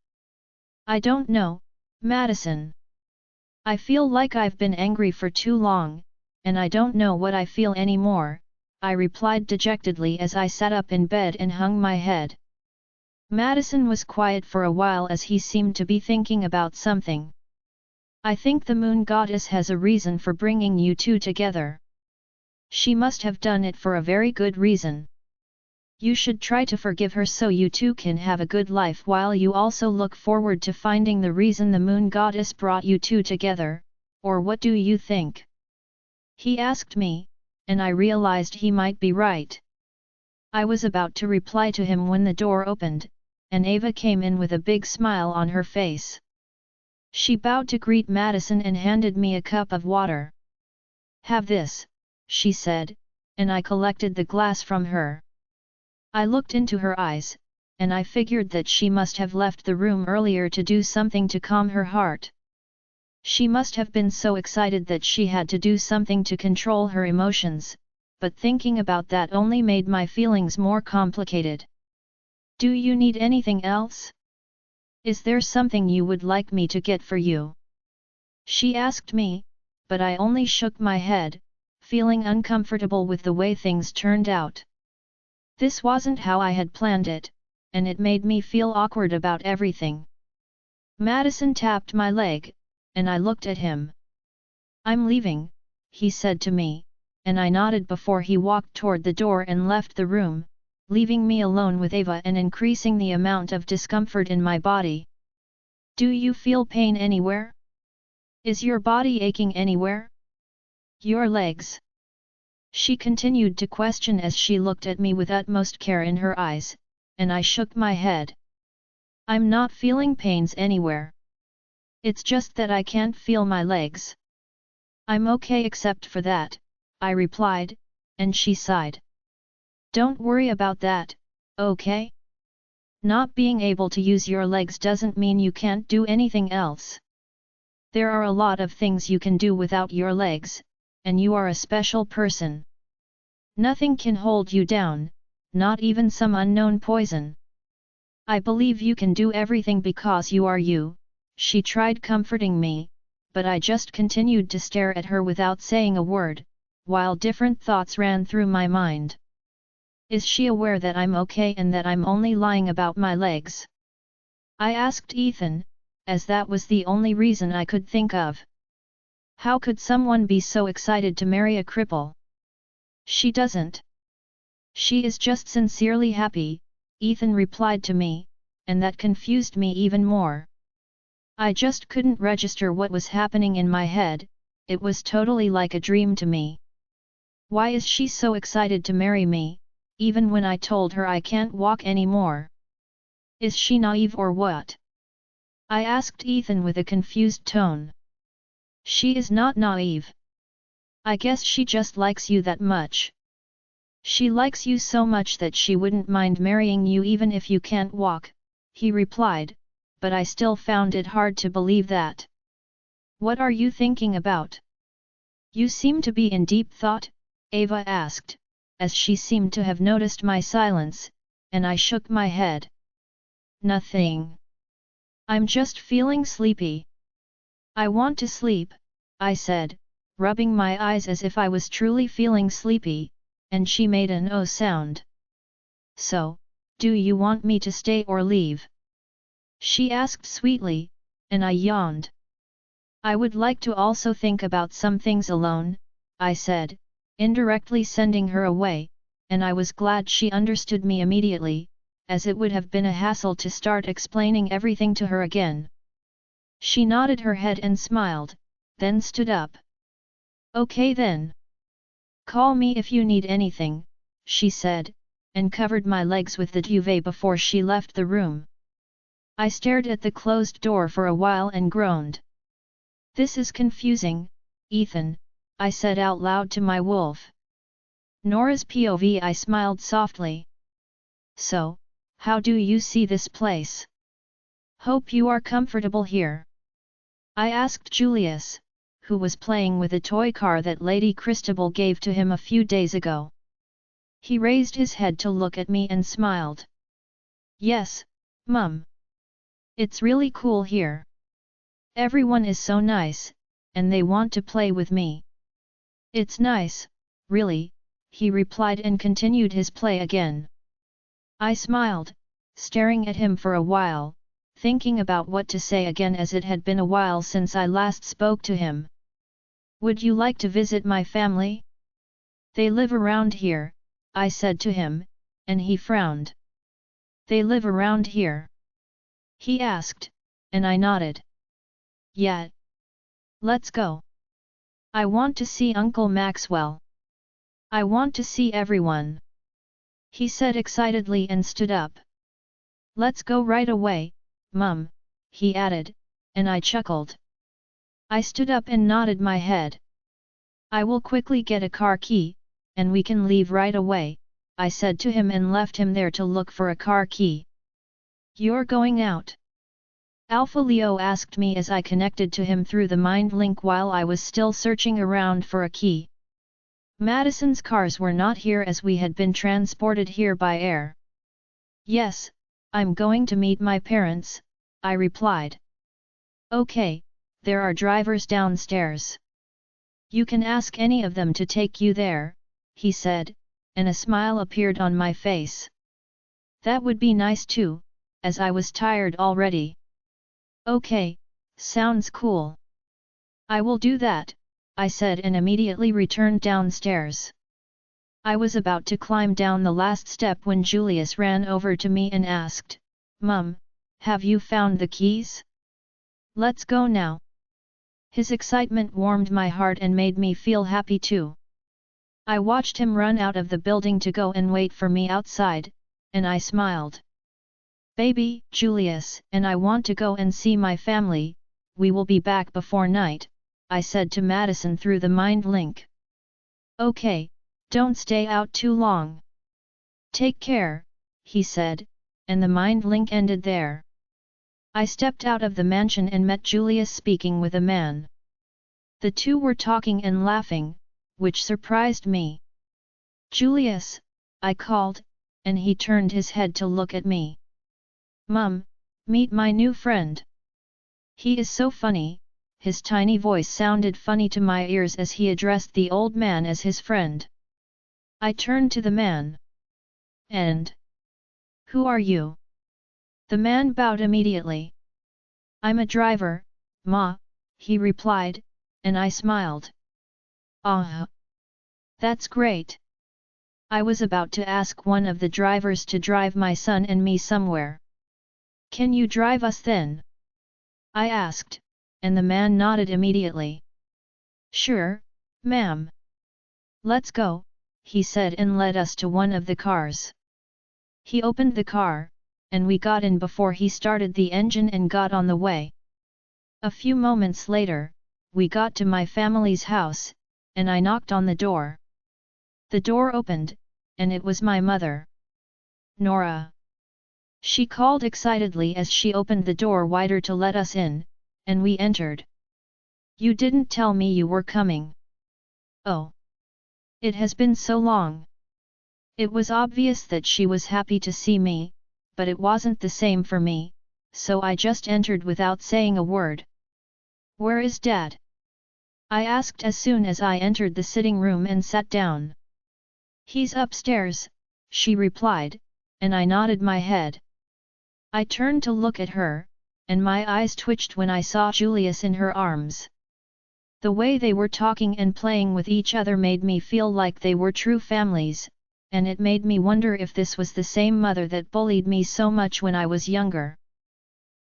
I don't know, Madison. I feel like I've been angry for too long, and I don't know what I feel anymore, I replied dejectedly as I sat up in bed and hung my head. Madison was quiet for a while as he seemed to be thinking about something. I think the moon goddess has a reason for bringing you two together. She must have done it for a very good reason. You should try to forgive her so you two can have a good life while you also look forward to finding the reason the moon goddess brought you two together, or what do you think? He asked me, and I realized he might be right. I was about to reply to him when the door opened, and Ava came in with a big smile on her face. She bowed to greet Madison and handed me a cup of water. Have this, she said, and I collected the glass from her. I looked into her eyes, and I figured that she must have left the room earlier to do something to calm her heart. She must have been so excited that she had to do something to control her emotions, but thinking about that only made my feelings more complicated. Do you need anything else? Is there something you would like me to get for you? She asked me, but I only shook my head, feeling uncomfortable with the way things turned out. This wasn't how I had planned it, and it made me feel awkward about everything. Madison tapped my leg, and I looked at him. I'm leaving, he said to me, and I nodded before he walked toward the door and left the room, leaving me alone with Ava and increasing the amount of discomfort in my body. Do you feel pain anywhere? Is your body aching anywhere? Your legs? She continued to question as she looked at me with utmost care in her eyes, and I shook my head. I'm not feeling pains anywhere. It's just that I can't feel my legs. I'm okay except for that, I replied, and she sighed. Don't worry about that, okay? Not being able to use your legs doesn't mean you can't do anything else. There are a lot of things you can do without your legs, and you are a special person. Nothing can hold you down, not even some unknown poison. I believe you can do everything because you are you, she tried comforting me, but I just continued to stare at her without saying a word, while different thoughts ran through my mind. Is she aware that I'm okay and that I'm only lying about my legs? I asked Ethan, as that was the only reason I could think of. How could someone be so excited to marry a cripple? She doesn't. She is just sincerely happy, Ethan replied to me, and that confused me even more. I just couldn't register what was happening in my head, it was totally like a dream to me. Why is she so excited to marry me, even when I told her I can't walk anymore? Is she naive or what? I asked Ethan with a confused tone. She is not naive. I guess she just likes you that much. She likes you so much that she wouldn't mind marrying you even if you can't walk, he replied, but I still found it hard to believe that. What are you thinking about? You seem to be in deep thought, Ava asked, as she seemed to have noticed my silence, and I shook my head. Nothing. I'm just feeling sleepy. I want to sleep, I said, rubbing my eyes as if I was truly feeling sleepy, and she made an "oh" sound. So, do you want me to stay or leave? She asked sweetly, and I yawned. I would like to also think about some things alone, I said, indirectly sending her away, and I was glad she understood me immediately, as it would have been a hassle to start explaining everything to her again. She nodded her head and smiled, then stood up. Okay then. Call me if you need anything, she said, and covered my legs with the duvet before she left the room. I stared at the closed door for a while and groaned. This is confusing, Ethan, I said out loud to my wolf. Nora's POV. I smiled softly. So, how do you see this place? Hope you are comfortable here. I asked Julius, who was playing with a toy car that Lady Christabel gave to him a few days ago. He raised his head to look at me and smiled. Yes, Mum. It's really cool here. Everyone is so nice, and they want to play with me. It's nice, really, he replied and continued his play again. I smiled, staring at him for a while, thinking about what to say again as it had been a while since I last spoke to him. Would you like to visit my family? They live around here, I said to him, and he frowned. They live around here? He asked, and I nodded. Yeah. Let's go. I want to see Uncle Maxwell. I want to see everyone. He said excitedly and stood up. Let's go right away, Mum, he added, and I chuckled. I stood up and nodded my head. I will quickly get a car key, and we can leave right away, I said to him and left him there to look for a car key. You're going out? Alpha Leo asked me as I connected to him through the mind link while I was still searching around for a key. Madison's cars were not here as we had been transported here by air. Yes, I'm going to meet my parents, I replied. Okay, there are drivers downstairs. You can ask any of them to take you there, he said, and a smile appeared on my face. That would be nice too, as I was tired already. Okay, sounds cool. I will do that, I said and immediately returned downstairs. I was about to climb down the last step when Julius ran over to me and asked, Mum, have you found the keys? Let's go now. His excitement warmed my heart and made me feel happy too. I watched him run out of the building to go and wait for me outside, and I smiled. Baby, Julius, and I want to go and see my family, we will be back before night, I said to Madison through the mind link. Okay, don't stay out too long. Take care, he said, and the mind link ended there. I stepped out of the mansion and met Julius speaking with a man. The two were talking and laughing, which surprised me. Julius, I called, and he turned his head to look at me. Mum, meet my new friend. He is so funny, his tiny voice sounded funny to my ears as he addressed the old man as his friend. I turned to the man. And? Who are you? The man bowed immediately. I'm a driver, Ma, he replied, and I smiled. Ah, that's great. I was about to ask one of the drivers to drive my son and me somewhere. Can you drive us then? I asked, and the man nodded immediately. Sure, ma'am. Let's go, he said and led us to one of the cars. He opened the car, and we got in before he started the engine and got on the way. A few moments later, we got to my family's house, and I knocked on the door. The door opened, and it was my mother. Nora. She called excitedly as she opened the door wider to let us in, and we entered. You didn't tell me you were coming. Oh. It has been so long. It was obvious that she was happy to see me, but it wasn't the same for me, so I just entered without saying a word. Where is Dad? I asked as soon as I entered the sitting room and sat down. He's upstairs, she replied, and I nodded my head. I turned to look at her, and my eyes twitched when I saw Julius in her arms. The way they were talking and playing with each other made me feel like they were true families, and it made me wonder if this was the same mother that bullied me so much when I was younger.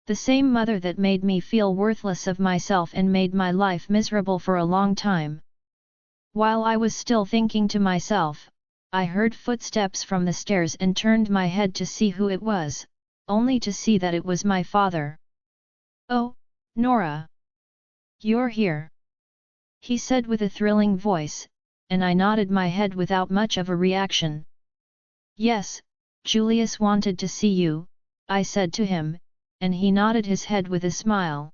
The same mother that made me feel worthless of myself and made my life miserable for a long time. While I was still thinking to myself, I heard footsteps from the stairs and turned my head to see who it was, only to see that it was my father. Oh, Nora! You're here! He said with a thrilling voice, and I nodded my head without much of a reaction. Yes, Julius wanted to see you, I said to him, and he nodded his head with a smile.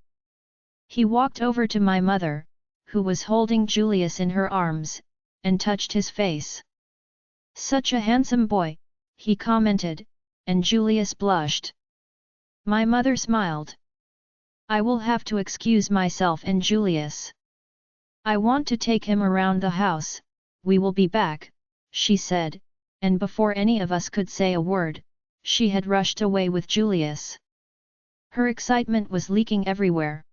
He walked over to my mother, who was holding Julius in her arms, and touched his face. Such a handsome boy, he commented, and Julius blushed. My mother smiled. I will have to excuse myself and Julius. I want to take him around the house, we will be back, she said, and before any of us could say a word, she had rushed away with Julius. Her excitement was leaking everywhere.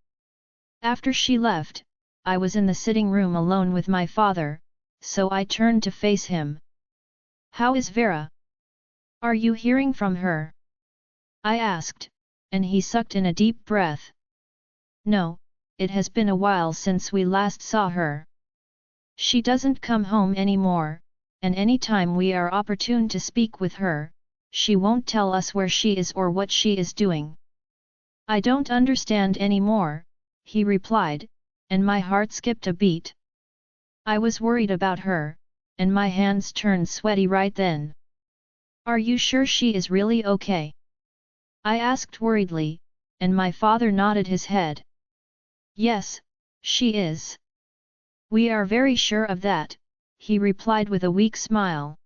After she left, I was in the sitting room alone with my father, so I turned to face him. How is Vera? Are you hearing from her? I asked, and he sucked in a deep breath. No, it has been a while since we last saw her. She doesn't come home anymore, and any time we are opportune to speak with her, she won't tell us where she is or what she is doing. I don't understand anymore, he replied, and my heart skipped a beat. I was worried about her, and my hands turned sweaty right then. Are you sure she is really okay? I asked worriedly, and my father nodded his head. Yes, she is. We are very sure of that, he replied with a weak smile.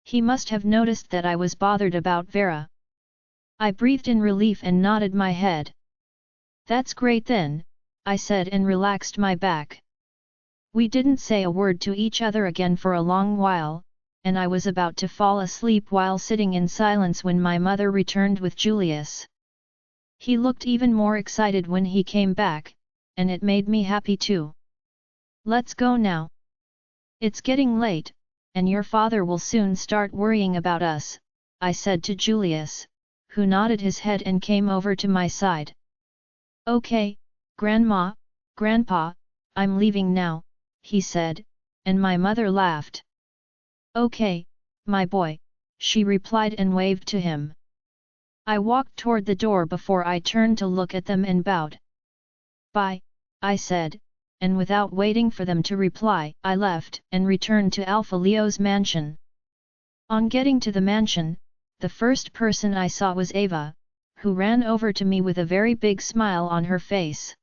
He must have noticed that I was bothered about Vera. I breathed in relief and nodded my head. That's great then, I said and relaxed my back. We didn't say a word to each other again for a long while, and I was about to fall asleep while sitting in silence when my mother returned with Julius. He looked even more excited when he came back, and it made me happy too. Let's go now. It's getting late, and your father will soon start worrying about us, I said to Julius, who nodded his head and came over to my side. Okay, Grandma, Grandpa, I'm leaving now, he said, and my mother laughed. Okay, my boy, she replied and waved to him. I walked toward the door before I turned to look at them and bowed. Bye, I said, and without waiting for them to reply, I left and returned to Alpha Leo's mansion. On getting to the mansion, the first person I saw was Ava, who ran over to me with a very big smile on her face.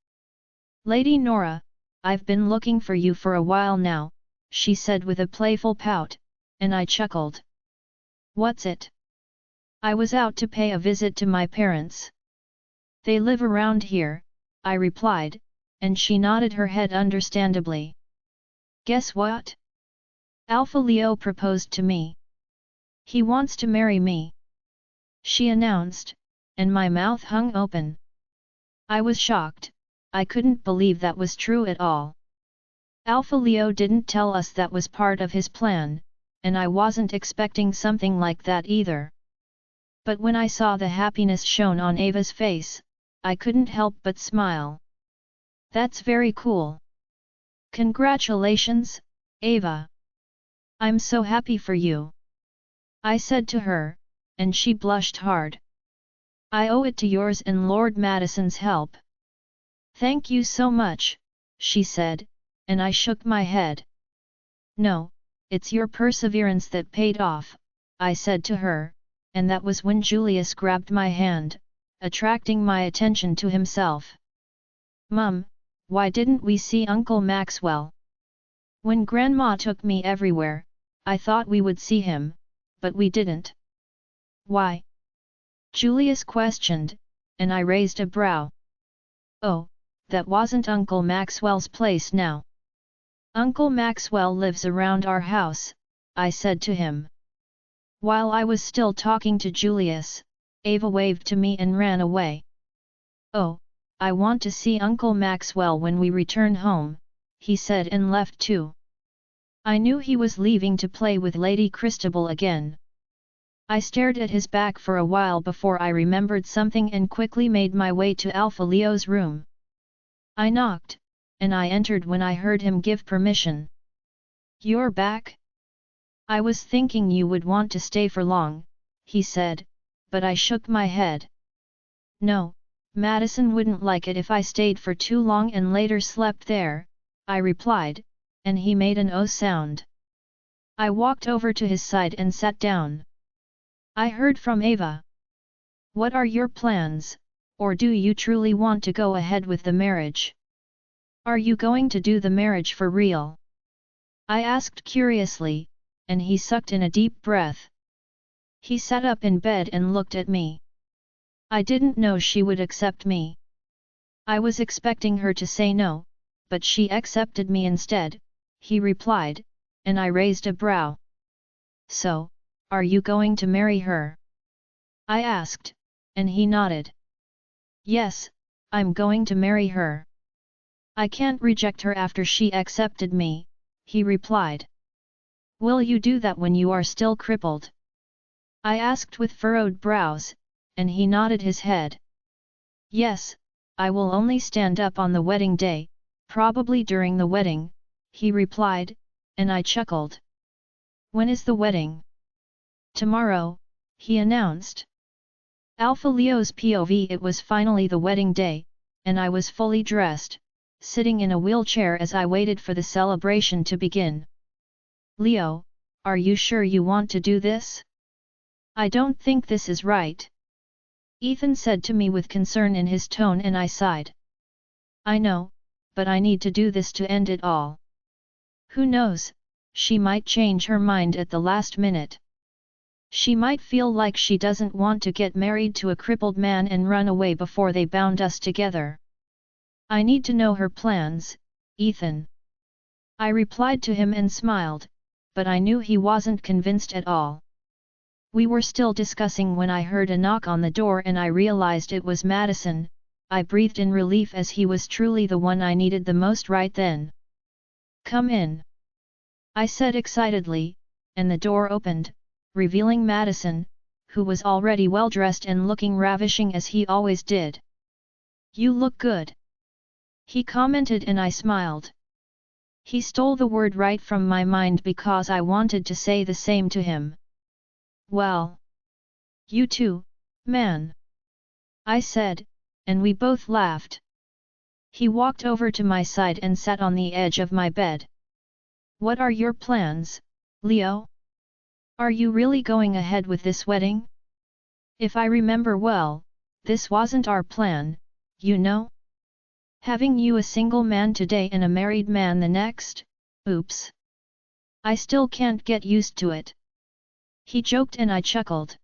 Lady Nora, I've been looking for you for a while now, she said with a playful pout, and I chuckled. What's it? I was out to pay a visit to my parents. They live around here, I replied, and she nodded her head understandably. Guess what? Alpha Leo proposed to me. He wants to marry me, she announced, and my mouth hung open. I was shocked, I couldn't believe that was true at all. Alpha Leo didn't tell us that was part of his plan, and I wasn't expecting something like that either. But when I saw the happiness shown on Ava's face, I couldn't help but smile. That's very cool. Congratulations, Ava. I'm so happy for you, I said to her, and she blushed hard. I owe it to yours and Lord Madison's help. Thank you so much, she said, and I shook my head. No, it's your perseverance that paid off, I said to her, and that was when Julius grabbed my hand, attracting my attention to himself. Mum, why didn't we see Uncle Maxwell? When Grandma took me everywhere, I thought we would see him, but we didn't. Why? Julius questioned, and I raised a brow. Oh, that wasn't Uncle Maxwell's place now. Uncle Maxwell lives around our house, I said to him. While I was still talking to Julius, Ava waved to me and ran away. Oh, I want to see Uncle Maxwell when we return home, he said and left too. I knew he was leaving to play with Lady Christabel again. I stared at his back for a while before I remembered something and quickly made my way to Alpha Leo's room. I knocked, and I entered when I heard him give permission. You're back? I was thinking you would want to stay for long, he said, but I shook my head. No, Madison wouldn't like it if I stayed for too long and later slept there, I replied, and he made an oh sound. I walked over to his side and sat down. I heard from Ava. What are your plans, or do you truly want to go ahead with the marriage? Are you going to do the marriage for real? I asked curiously, and he sucked in a deep breath. He sat up in bed and looked at me. I didn't know she would accept me. I was expecting her to say no, but she accepted me instead, he replied, and I raised a brow. So, are you going to marry her? I asked, and he nodded. Yes, I'm going to marry her. I can't reject her after she accepted me, he replied. Will you do that when you are still crippled? I asked with furrowed brows, and he nodded his head. Yes, I will only stand up on the wedding day, probably during the wedding, he replied, and I chuckled. When is the wedding? Tomorrow, he announced. Alpha Leo's POV. It was finally the wedding day, and I was fully dressed, sitting in a wheelchair as I waited for the celebration to begin. Leo, are you sure you want to do this? I don't think this is right. Ethan said to me with concern in his tone, and I sighed. I know, but I need to do this to end it all. Who knows, she might change her mind at the last minute. She might feel like she doesn't want to get married to a crippled man and run away before they bound us together. I need to know her plans, Ethan. I replied to him and smiled, but I knew he wasn't convinced at all. We were still discussing when I heard a knock on the door and I realized it was Madison. I breathed in relief as he was truly the one I needed the most right then. Come in, I said excitedly, and the door opened, revealing Madison, who was already well dressed and looking ravishing as he always did. You look good, he commented, and I smiled. He stole the word right from my mind because I wanted to say the same to him. Well, you too, man, I said, and we both laughed. He walked over to my side and sat on the edge of my bed. What are your plans, Leo? Are you really going ahead with this wedding? If I remember well, this wasn't our plan, you know? Having you a single man today and a married man the next? Oops. I still can't get used to it. He joked and I chuckled.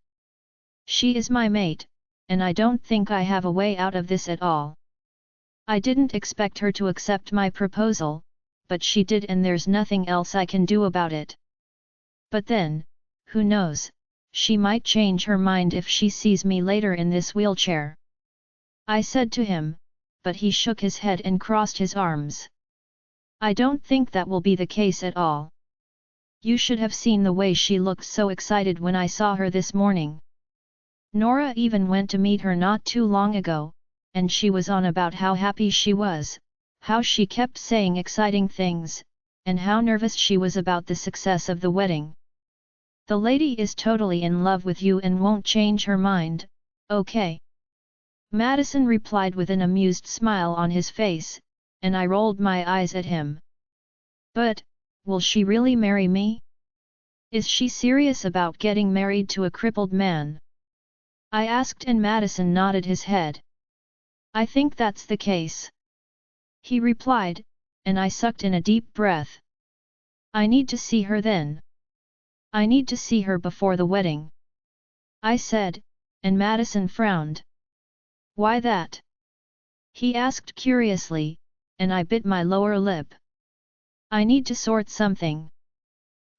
She is my mate, and I don't think I have a way out of this at all. I didn't expect her to accept my proposal, but she did, and there's nothing else I can do about it. But then, who knows, she might change her mind if she sees me later in this wheelchair. I said to him, but he shook his head and crossed his arms. I don't think that will be the case at all. You should have seen the way she looked so excited when I saw her this morning. Nora even went to meet her not too long ago, and she was on about how happy she was, how she kept saying exciting things, and how nervous she was about the success of the wedding. The lady is totally in love with you and won't change her mind, okay? Madison replied with an amused smile on his face, and I rolled my eyes at him. But, will she really marry me? Is she serious about getting married to a crippled man? I asked, and Madison nodded his head. I think that's the case, he replied, and I sucked in a deep breath. I need to see her then. I need to see her before the wedding, I said, and Madison frowned. Why that? He asked curiously, and I bit my lower lip. I need to sort something,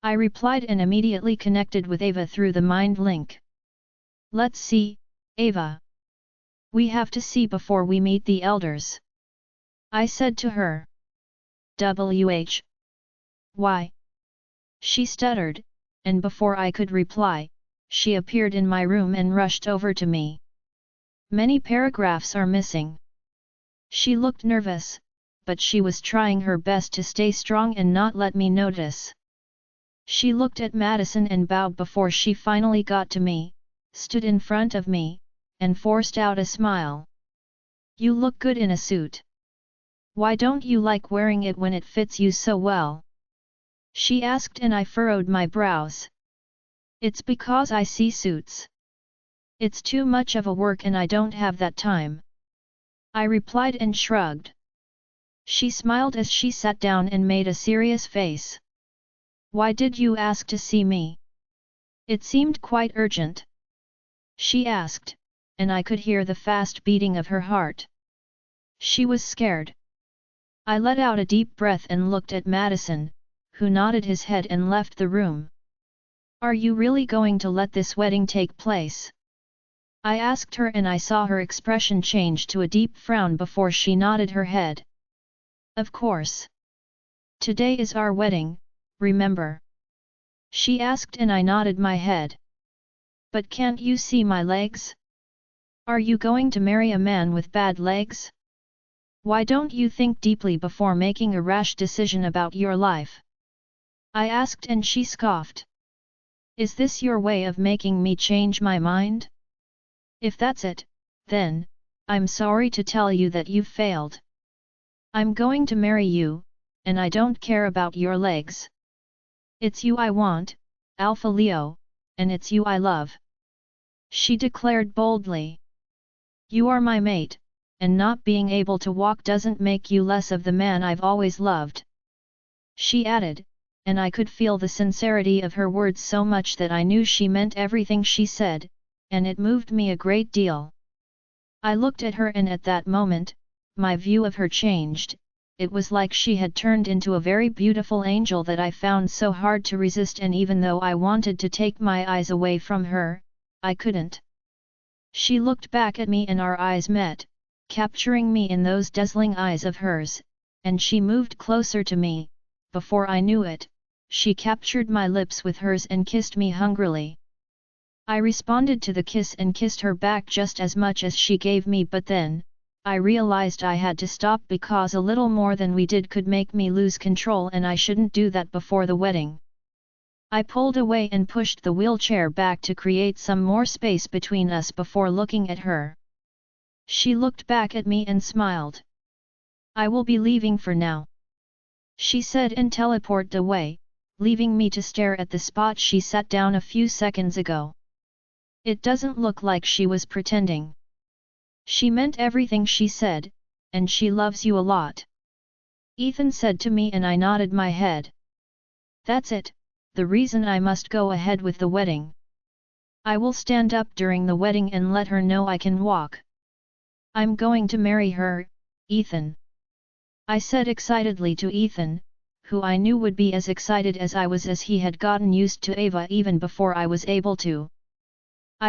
I replied, and immediately connected with Ava through the mind link. Let's see, Ava. We have to see before we meet the elders, I said to her. Why? She stuttered, and before I could reply, she appeared in my room and rushed over to me. Many paragraphs are missing. She looked nervous, but she was trying her best to stay strong and not let me notice. She looked at Madison and bowed before she finally got to me, stood in front of me, and forced out a smile. You look good in a suit. Why don't you like wearing it when it fits you so well? She asked, and I furrowed my brows. It's because I see suits. It's too much of a work and I don't have that time, I replied and shrugged. She smiled as she sat down and made a serious face. Why did you ask to see me? It seemed quite urgent, she asked, and I could hear the fast beating of her heart. She was scared. I let out a deep breath and looked at Madison, who nodded his head and left the room. "Are you really going to let this wedding take place?" I asked her, and I saw her expression change to a deep frown before she nodded her head. "Of course. Today is our wedding, remember?" she asked, and I nodded my head. "But can't you see my legs? Are you going to marry a man with bad legs? Why don't you think deeply before making a rash decision about your life?" I asked, and she scoffed. "Is this your way of making me change my mind? If that's it, then, I'm sorry to tell you that you've failed. I'm going to marry you, and I don't care about your legs. It's you I want, Alpha Leo, and it's you I love," she declared boldly. "You are my mate, and not being able to walk doesn't make you less of the man I've always loved," she added, and I could feel the sincerity of her words so much that I knew she meant everything she said, and it moved me a great deal. I looked at her, and at that moment, my view of her changed. It was like she had turned into a very beautiful angel that I found so hard to resist, and even though I wanted to take my eyes away from her, I couldn't. She looked back at me and our eyes met, capturing me in those dazzling eyes of hers, and she moved closer to me. Before I knew it, she captured my lips with hers and kissed me hungrily. I responded to the kiss and kissed her back just as much as she gave me, but then, I realized I had to stop because a little more than we did could make me lose control, and I shouldn't do that before the wedding. I pulled away and pushed the wheelchair back to create some more space between us before looking at her. She looked back at me and smiled. "I will be leaving for now," she said, and teleported away, leaving me to stare at the spot she sat down a few seconds ago. It doesn't look like she was pretending. She meant everything she said, and she loves you a lot," Ethan said to me, and I nodded my head. "That's it, the reason I must go ahead with the wedding. I will stand up during the wedding and let her know I can walk. I'm going to marry her, Ethan," I said excitedly to Ethan, who I knew would be as excited as I was, as he had gotten used to Ava even before I was able to.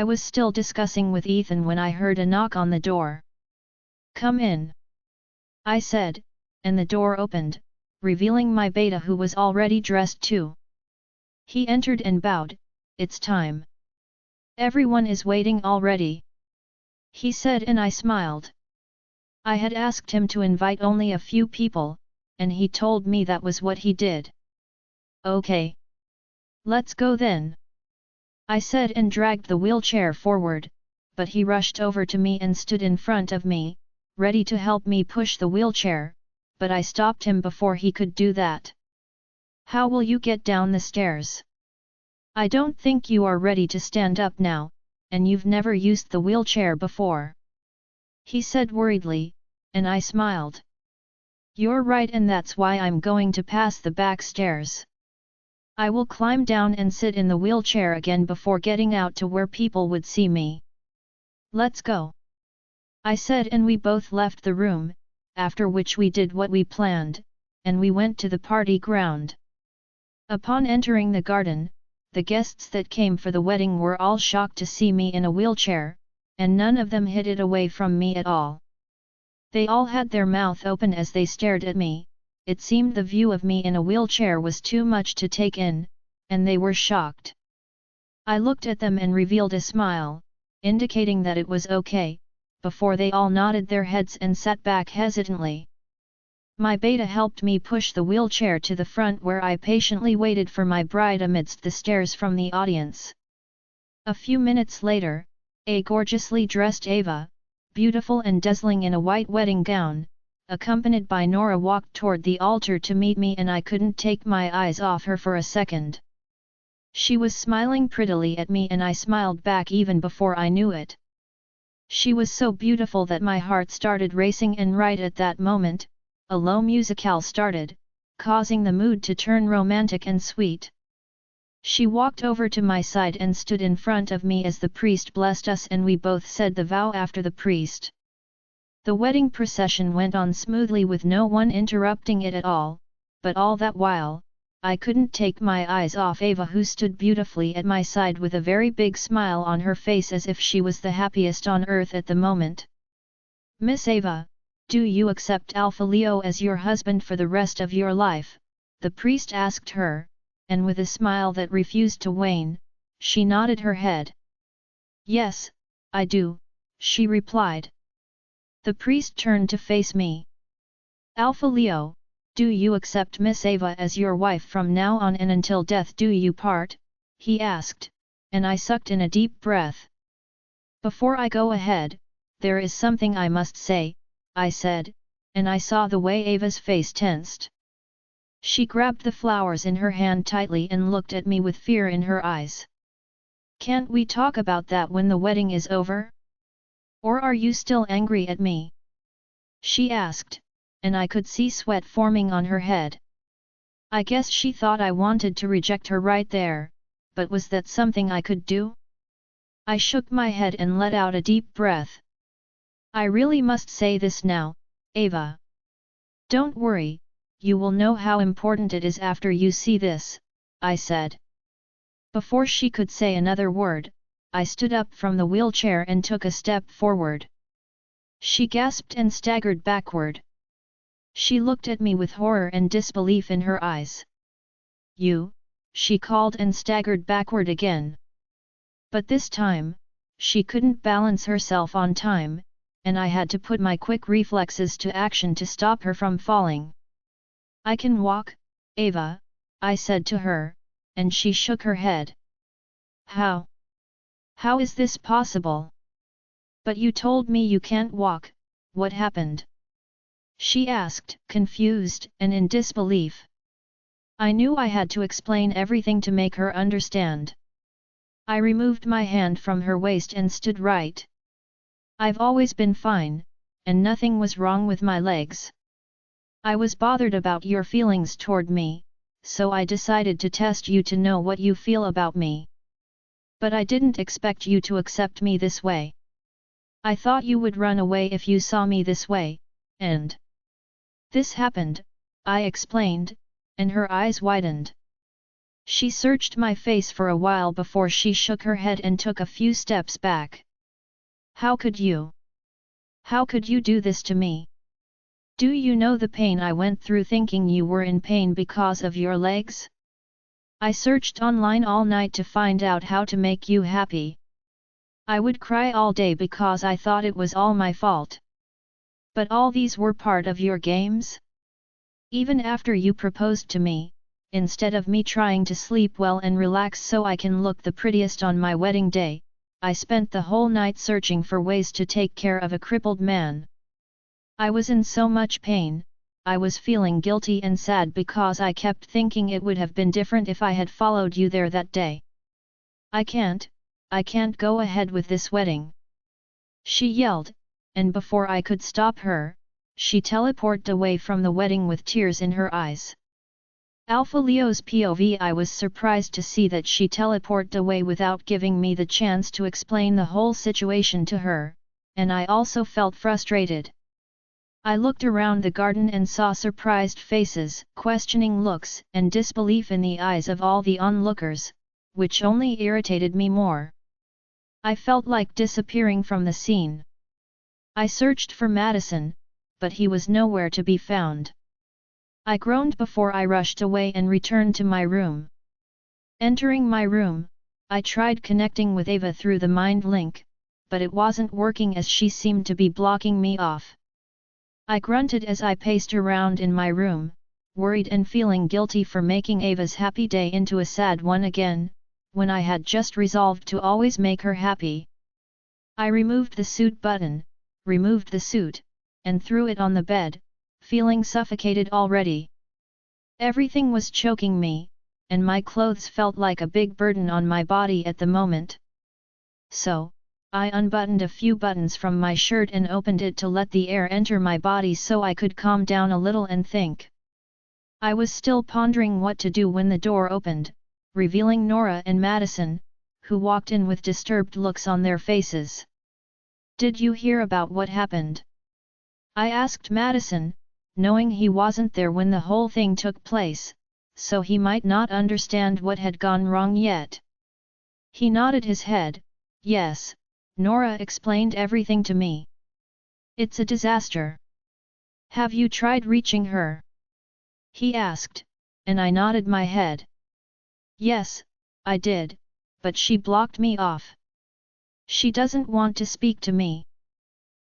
I was still discussing with Ethan when I heard a knock on the door. "Come in," I said, and the door opened, revealing my beta, who was already dressed too. He entered and bowed. "It's time. Everyone is waiting already," he said, and I smiled. I had asked him to invite only a few people, and he told me that was what he did. "Okay. Let's go then," I said, and dragged the wheelchair forward, but he rushed over to me and stood in front of me, ready to help me push the wheelchair, but I stopped him before he could do that. "How will you get down the stairs? I don't think you are ready to stand up now, and you've never used the wheelchair before," he said worriedly, and I smiled. "You're right, and that's why I'm going to pass the back stairs. I will climb down and sit in the wheelchair again before getting out to where people would see me. Let's go," I said, and we both left the room, after which we did what we planned, and we went to the party ground. Upon entering the garden, the guests that came for the wedding were all shocked to see me in a wheelchair, and none of them hid it away from me at all. They all had their mouth open as they stared at me. It seemed the view of me in a wheelchair was too much to take in, and they were shocked. I looked at them and revealed a smile, indicating that it was okay, before they all nodded their heads and sat back hesitantly. My beta helped me push the wheelchair to the front, where I patiently waited for my bride amidst the stares from the audience. A few minutes later, a gorgeously dressed Ava, beautiful and dazzling in a white wedding gown, accompanied by Nora, walked toward the altar to meet me, and I couldn't take my eyes off her for a second. She was smiling prettily at me, and I smiled back even before I knew it. She was so beautiful that my heart started racing, and right at that moment, a low musicale started, causing the mood to turn romantic and sweet. She walked over to my side and stood in front of me as the priest blessed us, and we both said the vow after the priest. The wedding procession went on smoothly with no one interrupting it at all, but all that while, I couldn't take my eyes off Ava, who stood beautifully at my side with a very big smile on her face as if she was the happiest on earth at the moment. "Miss Ava, do you accept Alpha Leo as your husband for the rest of your life?" the priest asked her, and with a smile that refused to wane, she nodded her head. "Yes, I do," she replied. The priest turned to face me. "Alpha Leo, do you accept Miss Ava as your wife from now on and until death do you part?" he asked, and I sucked in a deep breath. "Before I go ahead, there is something I must say," I said, and I saw the way Ava's face tensed. She grabbed the flowers in her hand tightly and looked at me with fear in her eyes. "Can't we talk about that when the wedding is over? Or are you still angry at me?" she asked, and I could see sweat forming on her head. I guess she thought I wanted to reject her right there, but was that something I could do? I shook my head and let out a deep breath. "I really must say this now, Ava. Don't worry, you will know how important it is after you see this," I said. Before she could say another word, I stood up from the wheelchair and took a step forward. She gasped and staggered backward. She looked at me with horror and disbelief in her eyes. "You," she called and staggered backward again. But this time, she couldn't balance herself on time, and I had to put my quick reflexes to action to stop her from falling. "I can walk, Ava," I said to her, and she shook her head. "How? How is this possible? But you told me you can't walk, what happened?" she asked, confused and in disbelief. I knew I had to explain everything to make her understand. I removed my hand from her waist and stood right. "I've always been fine, and nothing was wrong with my legs. I was bothered about your feelings toward me, so I decided to test you to know what you feel about me. But I didn't expect you to accept me this way. I thought you would run away if you saw me this way, and this happened," I explained, and her eyes widened. She searched my face for a while before she shook her head and took a few steps back. "How could you? How could you do this to me? Do you know the pain I went through thinking you were in pain because of your legs? I searched online all night to find out how to make you happy. I would cry all day because I thought it was all my fault. But all these were part of your games? Even after you proposed to me, instead of me trying to sleep well and relax so I can look the prettiest on my wedding day, I spent the whole night searching for ways to take care of a crippled man. I was in so much pain, I was feeling guilty and sad because I kept thinking it would have been different if I had followed you there that day. I can't go ahead with this wedding," she yelled, and before I could stop her, she teleported away from the wedding with tears in her eyes. Alpha Leo's POV, I was surprised to see that she teleported away without giving me the chance to explain the whole situation to her, and I also felt frustrated. I looked around the garden and saw surprised faces, questioning looks, and disbelief in the eyes of all the onlookers, which only irritated me more. I felt like disappearing from the scene. I searched for Madison, but he was nowhere to be found. I groaned before I rushed away and returned to my room. Entering my room, I tried connecting with Ava through the mind link, but it wasn't working as she seemed to be blocking me off. I grunted as I paced around in my room, worried and feeling guilty for making Ava's happy day into a sad one again, when I had just resolved to always make her happy. I removed the suit button, removed the suit, and threw it on the bed, feeling suffocated already. Everything was choking me, and my clothes felt like a big burden on my body at the moment. So, I unbuttoned a few buttons from my shirt and opened it to let the air enter my body so I could calm down a little and think. I was still pondering what to do when the door opened, revealing Nora and Madison, who walked in with disturbed looks on their faces. "Did you hear about what happened?" I asked Madison, knowing he wasn't there when the whole thing took place, so he might not understand what had gone wrong yet. He nodded his head. "Yes, Nora explained everything to me. It's a disaster." "Have you tried reaching her?" he asked, and I nodded my head. "Yes, I did, but she blocked me off. She doesn't want to speak to me."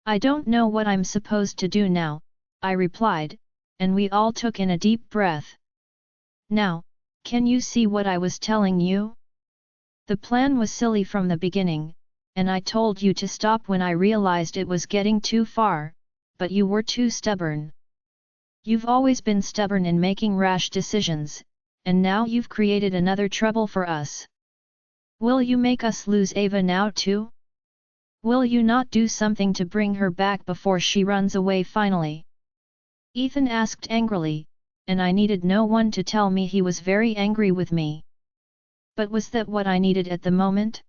"I don't know what I'm supposed to do now," I replied, and we all took in a deep breath. "Now, can you see what I was telling you? The plan was silly from the beginning, and I told you to stop when I realized it was getting too far, but you were too stubborn. You've always been stubborn in making rash decisions, and now you've created another trouble for us. Will you make us lose Ava now too? Will you not do something to bring her back before she runs away finally?" Ethan asked angrily, and I needed no one to tell me he was very angry with me. But was that what I needed at the moment?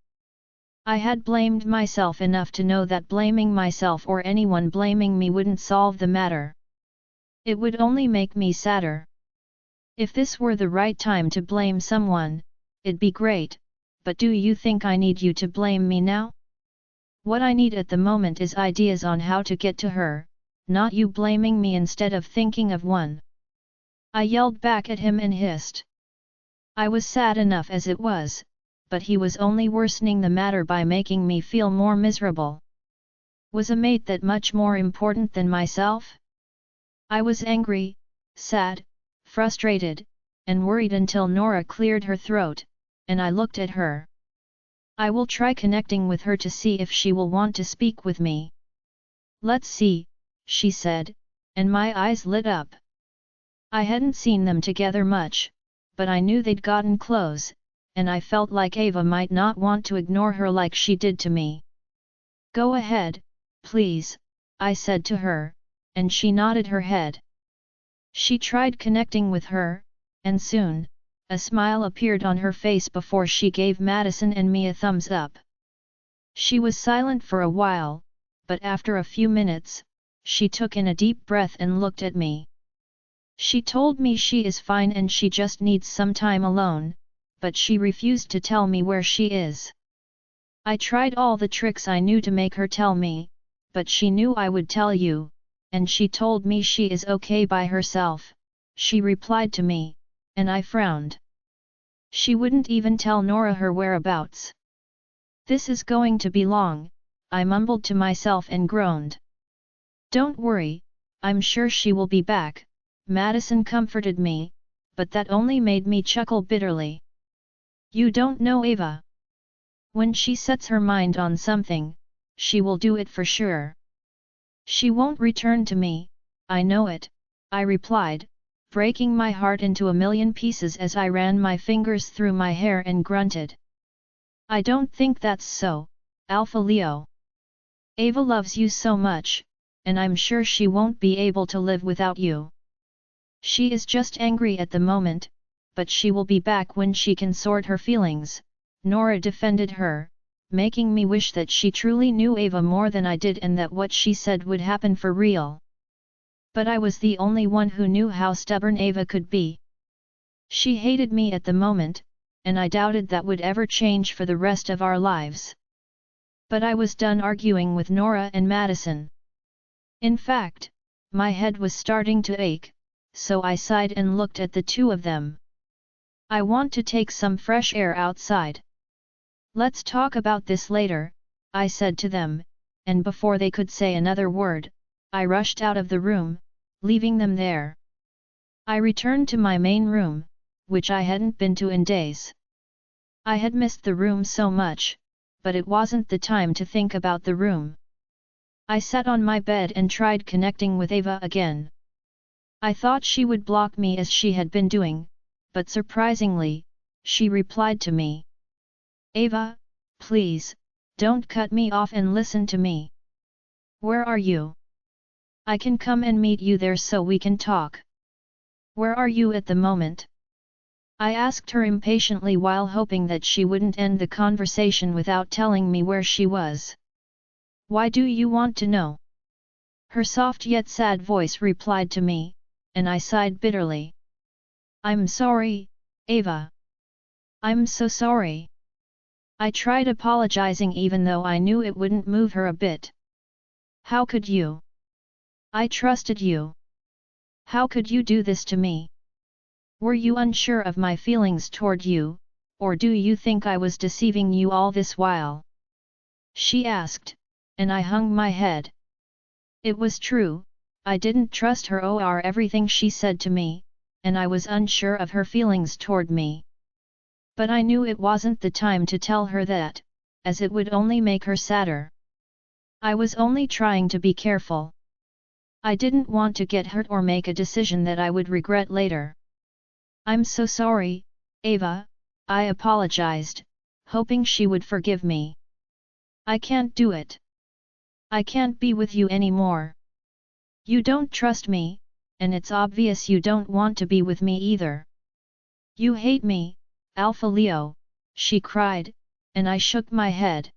I had blamed myself enough to know that blaming myself or anyone blaming me wouldn't solve the matter. It would only make me sadder. If this were the right time to blame someone, it'd be great, but do you think I need you to blame me now? What I need at the moment is ideas on how to get to her, not you blaming me instead of thinking of one. I yelled back at him and hissed. I was sad enough as it was, but he was only worsening the matter by making me feel more miserable. Was a mate that much more important than myself? I was angry, sad, frustrated, and worried until Nora cleared her throat, and I looked at her. "I will try connecting with her to see if she will want to speak with me." "Let's see," she said, and my eyes lit up. I hadn't seen them together much, but I knew they'd gotten close, and I felt like Ava might not want to ignore her like she did to me. "Go ahead, please," I said to her, and she nodded her head. She tried connecting with her, and soon, a smile appeared on her face before she gave Madison and me a thumbs up. She was silent for a while, but after a few minutes, she took in a deep breath and looked at me. She told me she is fine and she just needs some time alone, but she refused to tell me where she is. I tried all the tricks I knew to make her tell me, but she knew I would tell you, and she told me she is okay by herself, she replied to me, and I frowned. She wouldn't even tell Nora her whereabouts. "This is going to be long," I mumbled to myself and groaned. "Don't worry, I'm sure she will be back," Madison comforted me, but that only made me chuckle bitterly. "You don't know Ava. When she sets her mind on something, she will do it for sure. She won't return to me, I know it," I replied, breaking my heart into a million pieces as I ran my fingers through my hair and grunted. "I don't think that's so, Alpha Leo. Ava loves you so much, and I'm sure she won't be able to live without you. She is just angry at the moment, but she will be back when she can sort her feelings," Nora defended her, making me wish that she truly knew Ava more than I did and that what she said would happen for real. But I was the only one who knew how stubborn Ava could be. She hated me at the moment, and I doubted that would ever change for the rest of our lives. But I was done arguing with Nora and Madison. In fact, my head was starting to ache, so I sighed and looked at the two of them. "I want to take some fresh air outside. Let's talk about this later," I said to them, and before they could say another word, I rushed out of the room, leaving them there. I returned to my main room, which I hadn't been to in days. I had missed the room so much, but it wasn't the time to think about the room. I sat on my bed and tried connecting with Ava again. I thought she would block me as she had been doing, but surprisingly, she replied to me. "Ava, please, don't cut me off and listen to me. Where are you? I can come and meet you there so we can talk. Where are you at the moment?" I asked her impatiently while hoping that she wouldn't end the conversation without telling me where she was. Why do you want to know? Her soft yet sad voice replied to me, and I sighed bitterly. I'm sorry, Ava. I'm so sorry. I tried apologizing even though I knew it wouldn't move her a bit. How could you? I trusted you. How could you do this to me? Were you unsure of my feelings toward you, or do you think I was deceiving you all this while? She asked, and I hung my head. It was true, I didn't trust her or everything she said to me, and I was unsure of her feelings toward me. But I knew it wasn't the time to tell her that, as it would only make her sadder. I was only trying to be careful. I didn't want to get hurt or make a decision that I would regret later. I'm so sorry, Ava, I apologized, hoping she would forgive me. I can't do it. I can't be with you anymore. You don't trust me, and it's obvious you don't want to be with me either. You hate me, Alpha Leo, she cried, and I shook my head.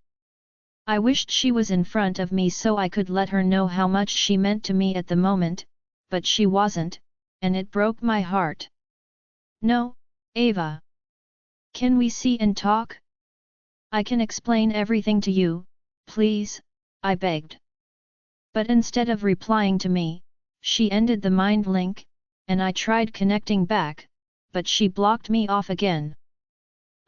I wished she was in front of me so I could let her know how much she meant to me at the moment, but she wasn't, and it broke my heart. No, Ava. Can we see and talk? I can explain everything to you, please, I begged. But instead of replying to me, she ended the mind link, and I tried connecting back, but she blocked me off again.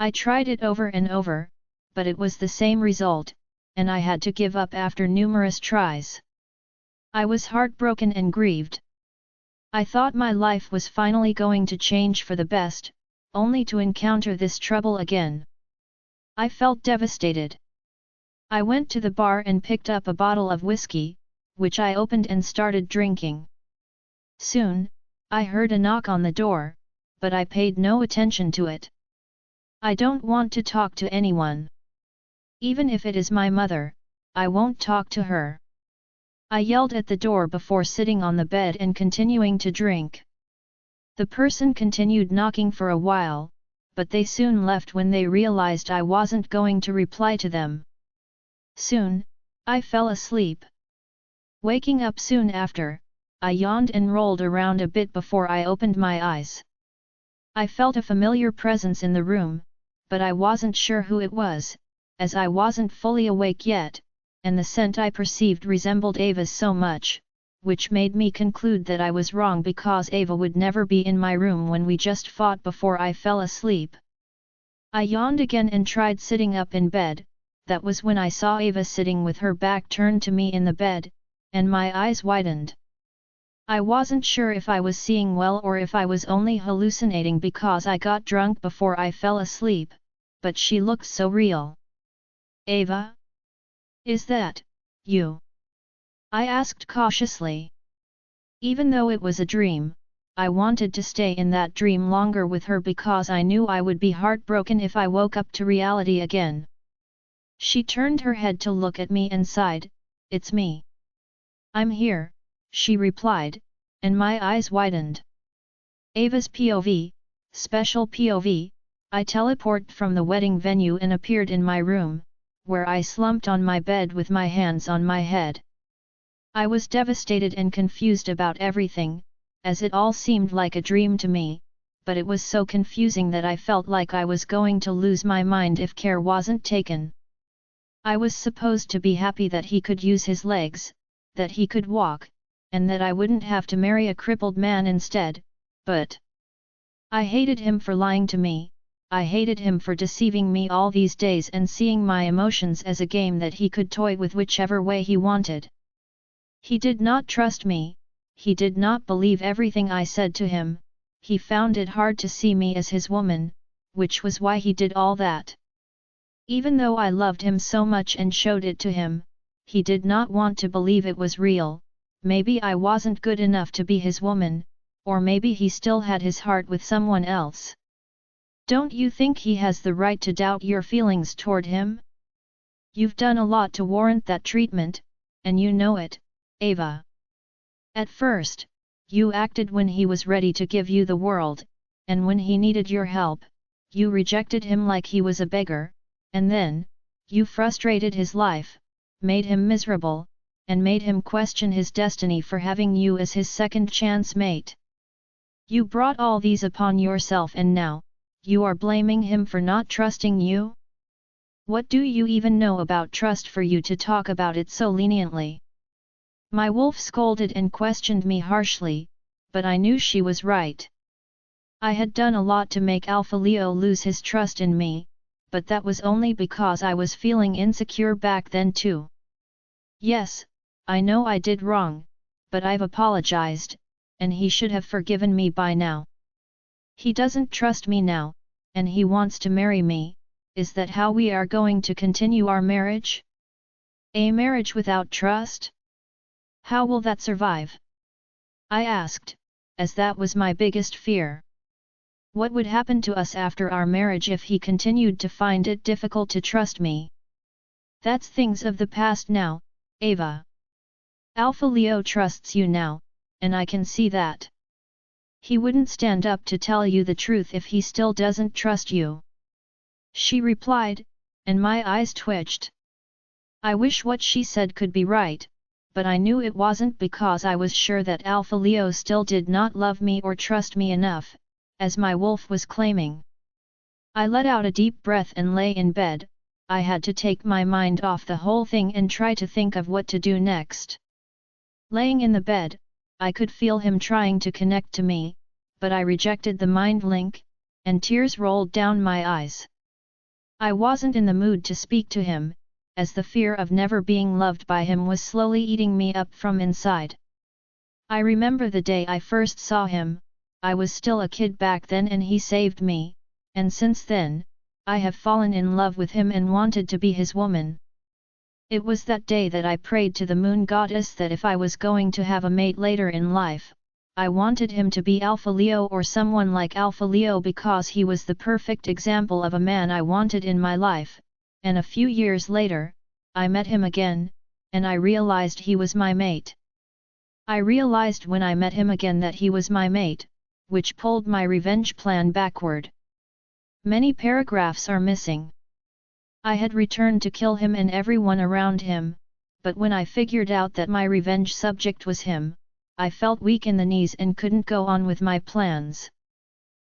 I tried it over and over, but it was the same result, and I had to give up after numerous tries. I was heartbroken and grieved. I thought my life was finally going to change for the best, only to encounter this trouble again. I felt devastated. I went to the bar and picked up a bottle of whiskey, which I opened and started drinking. Soon, I heard a knock on the door, but I paid no attention to it. I don't want to talk to anyone. Even if it is my mother, I won't talk to her. I yelled at the door before sitting on the bed and continuing to drink. The person continued knocking for a while, but they soon left when they realized I wasn't going to reply to them. Soon, I fell asleep. Waking up soon after, I yawned and rolled around a bit before I opened my eyes. I felt a familiar presence in the room, but I wasn't sure who it was, as I wasn't fully awake yet, and the scent I perceived resembled Ava's so much, which made me conclude that I was wrong because Ava would never be in my room when we just fought before I fell asleep. I yawned again and tried sitting up in bed. That was when I saw Ava sitting with her back turned to me in the bed, and my eyes widened. I wasn't sure if I was seeing well or if I was only hallucinating because I got drunk before I fell asleep, but she looked so real. Ava? Is that you? I asked cautiously. Even though it was a dream, I wanted to stay in that dream longer with her because I knew I would be heartbroken if I woke up to reality again. She turned her head to look at me and sighed, "It's me. I'm here," she replied, and my eyes widened. Ava's POV, special POV, I teleported from the wedding venue and appeared in my room, where I slumped on my bed with my hands on my head. I was devastated and confused about everything, as it all seemed like a dream to me, but it was so confusing that I felt like I was going to lose my mind if care wasn't taken. I was supposed to be happy that he could use his legs, that he could walk, and that I wouldn't have to marry a crippled man instead, but I hated him for lying to me. I hated him for deceiving me all these days and seeing my emotions as a game that he could toy with whichever way he wanted. He did not trust me, he did not believe everything I said to him, he found it hard to see me as his woman, which was why he did all that. Even though I loved him so much and showed it to him, he did not want to believe it was real. Maybe I wasn't good enough to be his woman, or maybe he still had his heart with someone else. Don't you think he has the right to doubt your feelings toward him? You've done a lot to warrant that treatment, and you know it, Ava. At first, you acted when he was ready to give you the world, and when he needed your help, you rejected him like he was a beggar, and then, you frustrated his life, made him miserable, and made him question his destiny for having you as his second chance mate. You brought all these upon yourself and now, you are blaming him for not trusting you? What do you even know about trust for you to talk about it so leniently? My wolf scolded and questioned me harshly, but I knew she was right. I had done a lot to make Alpha Leo lose his trust in me, but that was only because I was feeling insecure back then too. Yes, I know I did wrong, but I've apologized, and he should have forgiven me by now. He doesn't trust me now, and he wants to marry me. Is that how we are going to continue our marriage? A marriage without trust? How will that survive? I asked, as that was my biggest fear. What would happen to us after our marriage if he continued to find it difficult to trust me? That's things of the past now, Ava. Alpha Leo trusts you now, and I can see that. He wouldn't stand up to tell you the truth if he still doesn't trust you. She replied, and my eyes twitched. I wish what she said could be right, but I knew it wasn't because I was sure that Alpha Leo still did not love me or trust me enough, as my wolf was claiming. I let out a deep breath and lay in bed. I had to take my mind off the whole thing and try to think of what to do next. Laying in the bed, I could feel him trying to connect to me, but I rejected the mind link, and tears rolled down my eyes. I wasn't in the mood to speak to him, as the fear of never being loved by him was slowly eating me up from inside. I remember the day I first saw him. I was still a kid back then and he saved me, and since then, I have fallen in love with him and wanted to be his woman. It was that day that I prayed to the moon goddess that if I was going to have a mate later in life, I wanted him to be Alpha Leo or someone like Alpha Leo because he was the perfect example of a man I wanted in my life, and a few years later, I met him again, and I realized he was my mate. I realized when I met him again that he was my mate, which pulled my revenge plan backward. Many paragraphs are missing. I had returned to kill him and everyone around him, but when I figured out that my revenge subject was him, I felt weak in the knees and couldn't go on with my plans.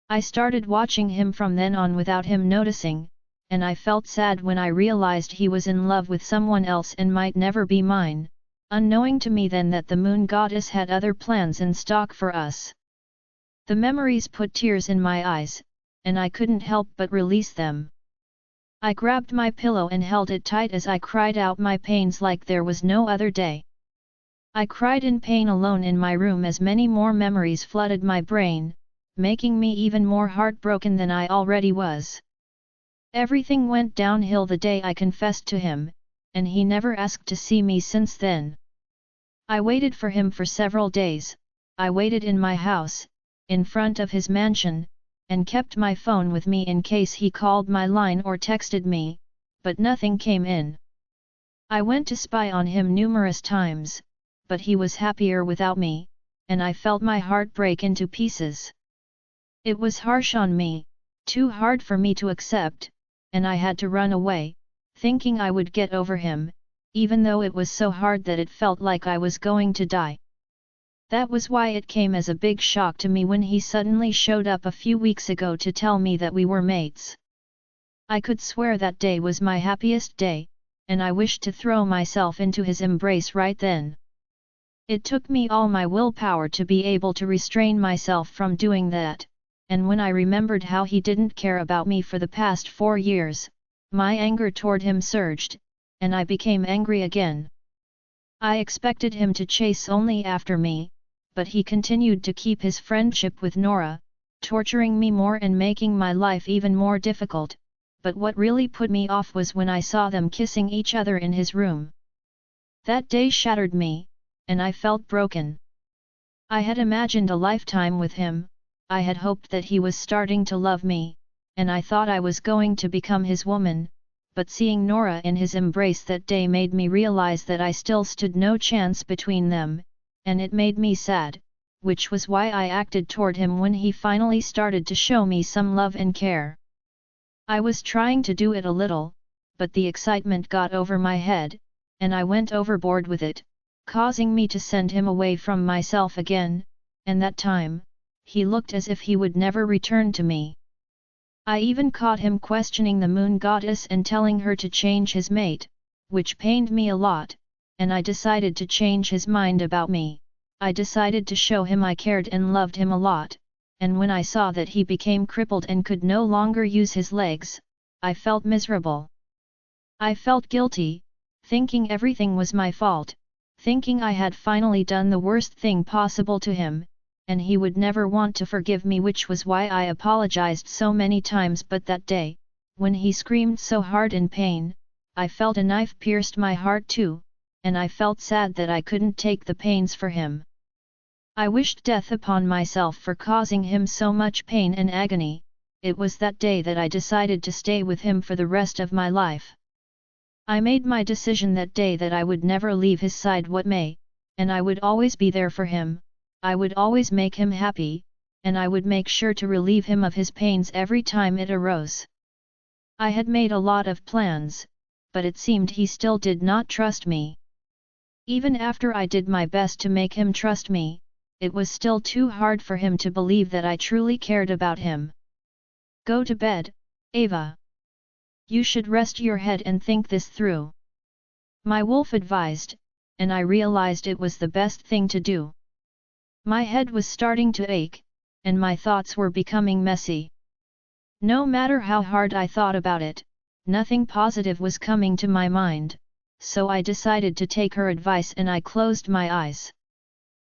I started watching him from then on without him noticing, and I felt sad when I realized he was in love with someone else and might never be mine, unknowing to me then that the moon goddess had other plans in stock for us. The memories put tears in my eyes, and I couldn't help but release them. I grabbed my pillow and held it tight as I cried out my pains like there was no other day. I cried in pain alone in my room as many more memories flooded my brain, making me even more heartbroken than I already was. Everything went downhill the day I confessed to him, and he never asked to see me since then. I waited for him for several days. I waited in my house, in front of his mansion, and kept my phone with me in case he called my line or texted me, but nothing came in. I went to spy on him numerous times, but he was happier without me, and I felt my heart break into pieces. It was harsh on me, too hard for me to accept, and I had to run away, thinking I would get over him, even though it was so hard that it felt like I was going to die. That was why it came as a big shock to me when he suddenly showed up a few weeks ago to tell me that we were mates. I could swear that day was my happiest day, and I wished to throw myself into his embrace right then. It took me all my willpower to be able to restrain myself from doing that, and when I remembered how he didn't care about me for the past 4 years, my anger toward him surged, and I became angry again. I expected him to chase only after me, but he continued to keep his friendship with Nora, torturing me more and making my life even more difficult, but what really put me off was when I saw them kissing each other in his room. That day shattered me, and I felt broken. I had imagined a lifetime with him, I had hoped that he was starting to love me, and I thought I was going to become his woman, but seeing Nora in his embrace that day made me realize that I still stood no chance between them, and it made me sad, which was why I acted toward him when he finally started to show me some love and care. I was trying to do it a little, but the excitement got over my head, and I went overboard with it, causing me to send him away from myself again, and that time, he looked as if he would never return to me. I even caught him questioning the moon goddess and telling her to change his mate, which pained me a lot, and I decided to change his mind about me. I decided to show him I cared and loved him a lot, and when I saw that he became crippled and could no longer use his legs, I felt miserable. I felt guilty, thinking everything was my fault, thinking I had finally done the worst thing possible to him, and he would never want to forgive me, which was why I apologized so many times. But that day, when he screamed so hard in pain, I felt a knife pierced my heart too, and I felt sad that I couldn't take the pains for him. I wished death upon myself for causing him so much pain and agony. It was that day that I decided to stay with him for the rest of my life. I made my decision that day that I would never leave his side what may, and I would always be there for him. I would always make him happy, and I would make sure to relieve him of his pains every time it arose. I had made a lot of plans, but it seemed he still did not trust me. Even after I did my best to make him trust me, it was still too hard for him to believe that I truly cared about him. Go to bed, Ava. You should rest your head and think this through. My wolf advised, and I realized it was the best thing to do. My head was starting to ache, and my thoughts were becoming messy. No matter how hard I thought about it, nothing positive was coming to my mind, so I decided to take her advice and I closed my eyes.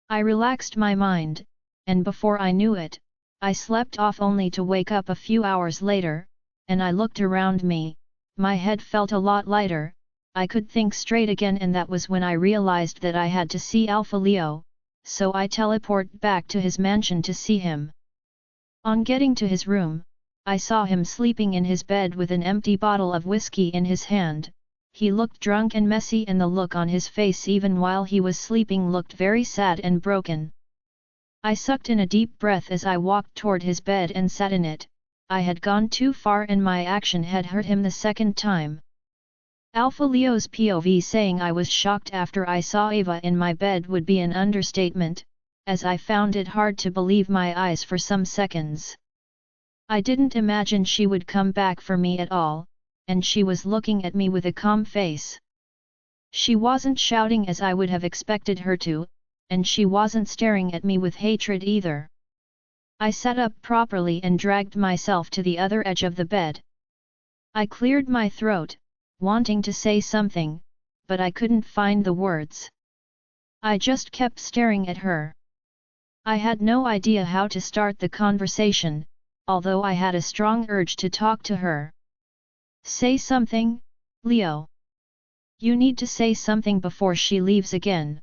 I relaxed my mind, and before I knew it, I slept off only to wake up a few hours later, and I looked around me. My head felt a lot lighter, I could think straight again, and that was when I realized that I had to see Alpha Leo, so I teleported back to his mansion to see him. On getting to his room, I saw him sleeping in his bed with an empty bottle of whiskey in his hand. He looked drunk and messy, and the look on his face even while he was sleeping looked very sad and broken. I sucked in a deep breath as I walked toward his bed and sat in it. I had gone too far and my action had hurt him the second time. Alpha Leo's POV saying I was shocked after I saw Ava in my bed would be an understatement, as I found it hard to believe my eyes for some seconds. I didn't imagine she would come back for me at all, and she was looking at me with a calm face. She wasn't shouting as I would have expected her to, and she wasn't staring at me with hatred either. I sat up properly and dragged myself to the other edge of the bed. I cleared my throat, wanting to say something, but I couldn't find the words. I just kept staring at her. I had no idea how to start the conversation, although I had a strong urge to talk to her. Say something, Leo. You need to say something before she leaves again.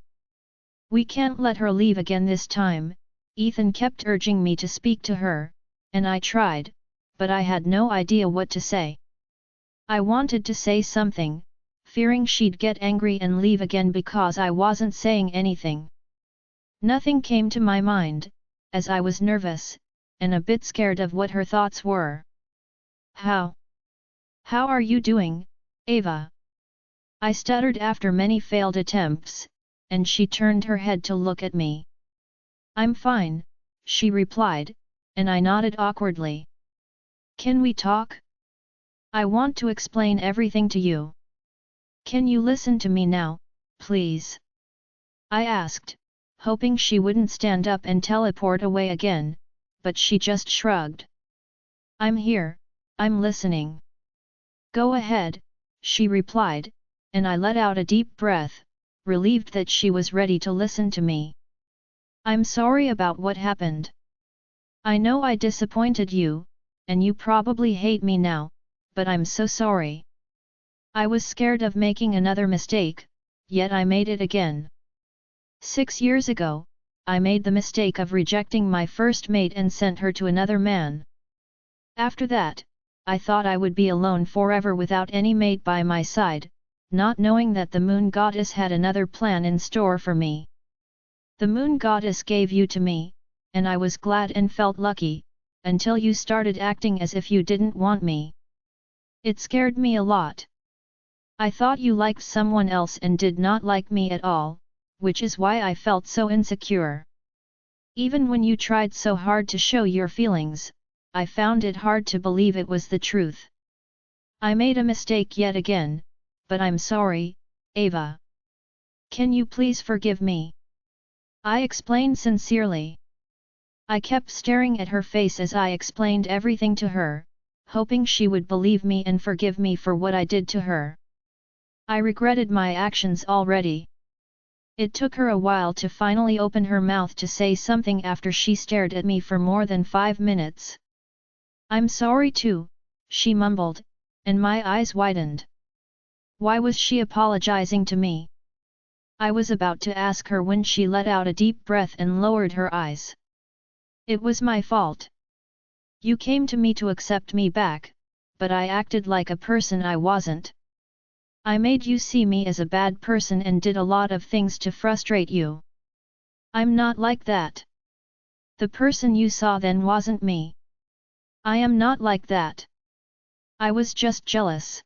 We can't let her leave again this time. Ethan kept urging me to speak to her, and I tried, but I had no idea what to say. I wanted to say something, fearing she'd get angry and leave again because I wasn't saying anything. Nothing came to my mind, as I was nervous, and a bit scared of what her thoughts were. How are you doing, Ava? I stuttered after many failed attempts, and she turned her head to look at me. I'm fine, she replied, and I nodded awkwardly. Can we talk? I want to explain everything to you. Can you listen to me now, please? I asked, hoping she wouldn't stand up and teleport away again, but she just shrugged. I'm here, I'm listening. Go ahead, she replied, and I let out a deep breath, relieved that she was ready to listen to me. I'm sorry about what happened. I know I disappointed you, and you probably hate me now, but I'm so sorry. I was scared of making another mistake, yet I made it again. 6 years ago, I made the mistake of rejecting my first mate and sent her to another man. After that, I thought I would be alone forever without any mate by my side, not knowing that the moon goddess had another plan in store for me. The moon goddess gave you to me, and I was glad and felt lucky, until you started acting as if you didn't want me. It scared me a lot. I thought you liked someone else and did not like me at all, which is why I felt so insecure. Even when you tried so hard to show your feelings, I found it hard to believe it was the truth. I made a mistake yet again, but I'm sorry, Ava. Can you please forgive me? I explained sincerely. I kept staring at her face as I explained everything to her, hoping she would believe me and forgive me for what I did to her. I regretted my actions already. It took her a while to finally open her mouth to say something after she stared at me for more than 5 minutes. I'm sorry too, she mumbled, and my eyes widened. Why was she apologizing to me? I was about to ask her when she let out a deep breath and lowered her eyes. It was my fault. You came to me to accept me back, but I acted like a person I wasn't. I made you see me as a bad person and did a lot of things to frustrate you. I'm not like that. The person you saw then wasn't me. I am not like that. I was just jealous.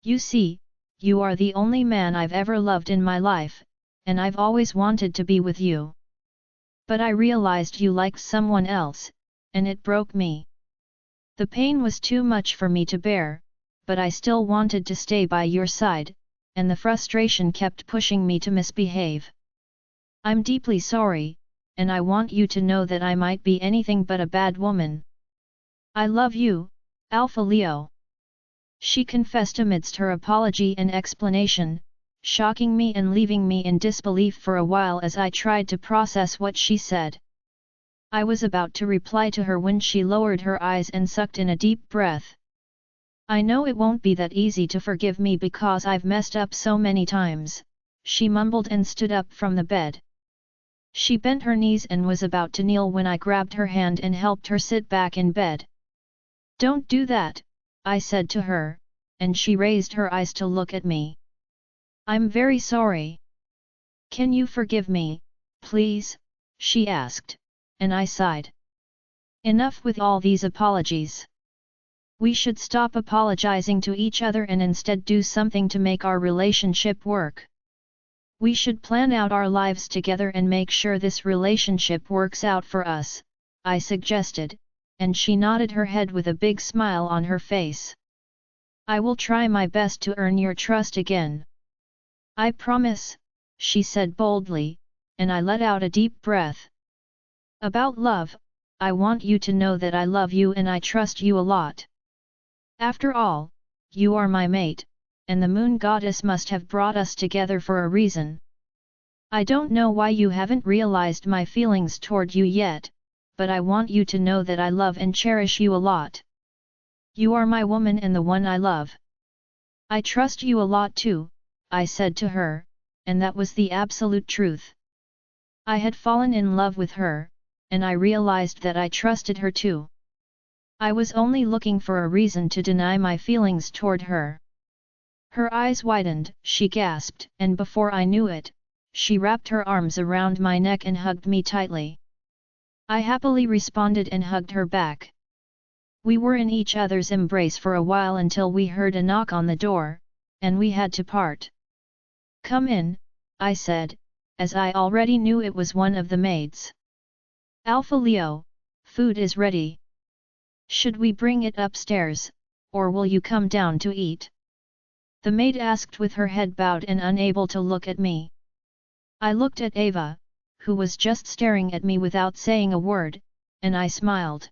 You see, you are the only man I've ever loved in my life, and I've always wanted to be with you. But I realized you liked someone else, and it broke me. The pain was too much for me to bear, but I still wanted to stay by your side, and the frustration kept pushing me to misbehave. I'm deeply sorry, and I want you to know that I might be anything but a bad woman. I love you, Alpha Leo. She confessed amidst her apology and explanation, shocking me and leaving me in disbelief for a while as I tried to process what she said. I was about to reply to her when she lowered her eyes and sucked in a deep breath. I know it won't be that easy to forgive me because I've messed up so many times, she mumbled and stood up from the bed. She bent her knees and was about to kneel when I grabbed her hand and helped her sit back in bed. Don't do that, I said to her, and she raised her eyes to look at me. I'm very sorry. Can you forgive me, please? She asked, and I sighed. Enough with all these apologies. We should stop apologizing to each other and instead do something to make our relationship work. We should plan out our lives together and make sure this relationship works out for us, I suggested, and she nodded her head with a big smile on her face. I will try my best to earn your trust again. I promise, she said boldly, and I let out a deep breath. About love, I want you to know that I love you and I trust you a lot. After all, you are my mate, and the moon goddess must have brought us together for a reason. I don't know why you haven't realized my feelings toward you yet, but I want you to know that I love and cherish you a lot. You are my woman and the one I love. I trust you a lot too, I said to her, and that was the absolute truth. I had fallen in love with her, and I realized that I trusted her too. I was only looking for a reason to deny my feelings toward her. Her eyes widened, she gasped, and before I knew it, she wrapped her arms around my neck and hugged me tightly. I happily responded and hugged her back. We were in each other's embrace for a while until we heard a knock on the door, and we had to part. Come in, I said, as I already knew it was one of the maids. Alpha Leo, food is ready. Should we bring it upstairs, or will you come down to eat? The maid asked with her head bowed and unable to look at me. I looked at Ava, who was just staring at me without saying a word, and I smiled.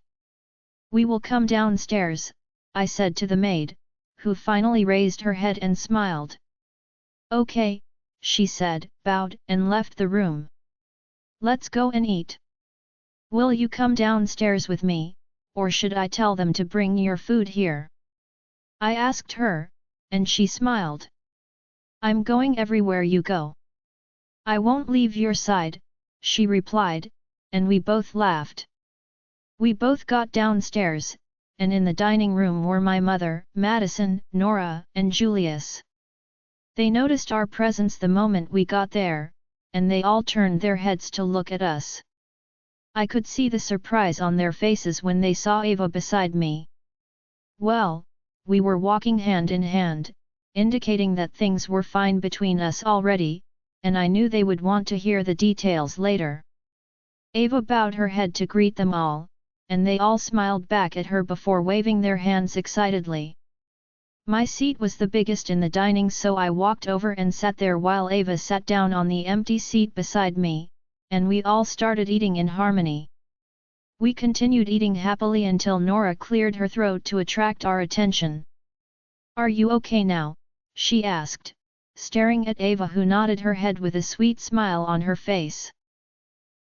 We will come downstairs, I said to the maid, who finally raised her head and smiled. Okay, she said, bowed, and left the room. Let's go and eat. Will you come downstairs with me, or should I tell them to bring your food here? I asked her, and she smiled. I'm going everywhere you go. I won't leave your side, she replied, and we both laughed. We both got downstairs, and in the dining room were my mother, Madison, Nora, and Julius. They noticed our presence the moment we got there, and they all turned their heads to look at us. I could see the surprise on their faces when they saw Ava beside me. Well, we were walking hand in hand, indicating that things were fine between us already, and I knew they would want to hear the details later. Ava bowed her head to greet them all, and they all smiled back at her before waving their hands excitedly. My seat was the biggest in the dining, so I walked over and sat there while Ava sat down on the empty seat beside me, and we all started eating in harmony. We continued eating happily until Nora cleared her throat to attract our attention. "Are you okay now?" she asked, staring at Ava, who nodded her head with a sweet smile on her face.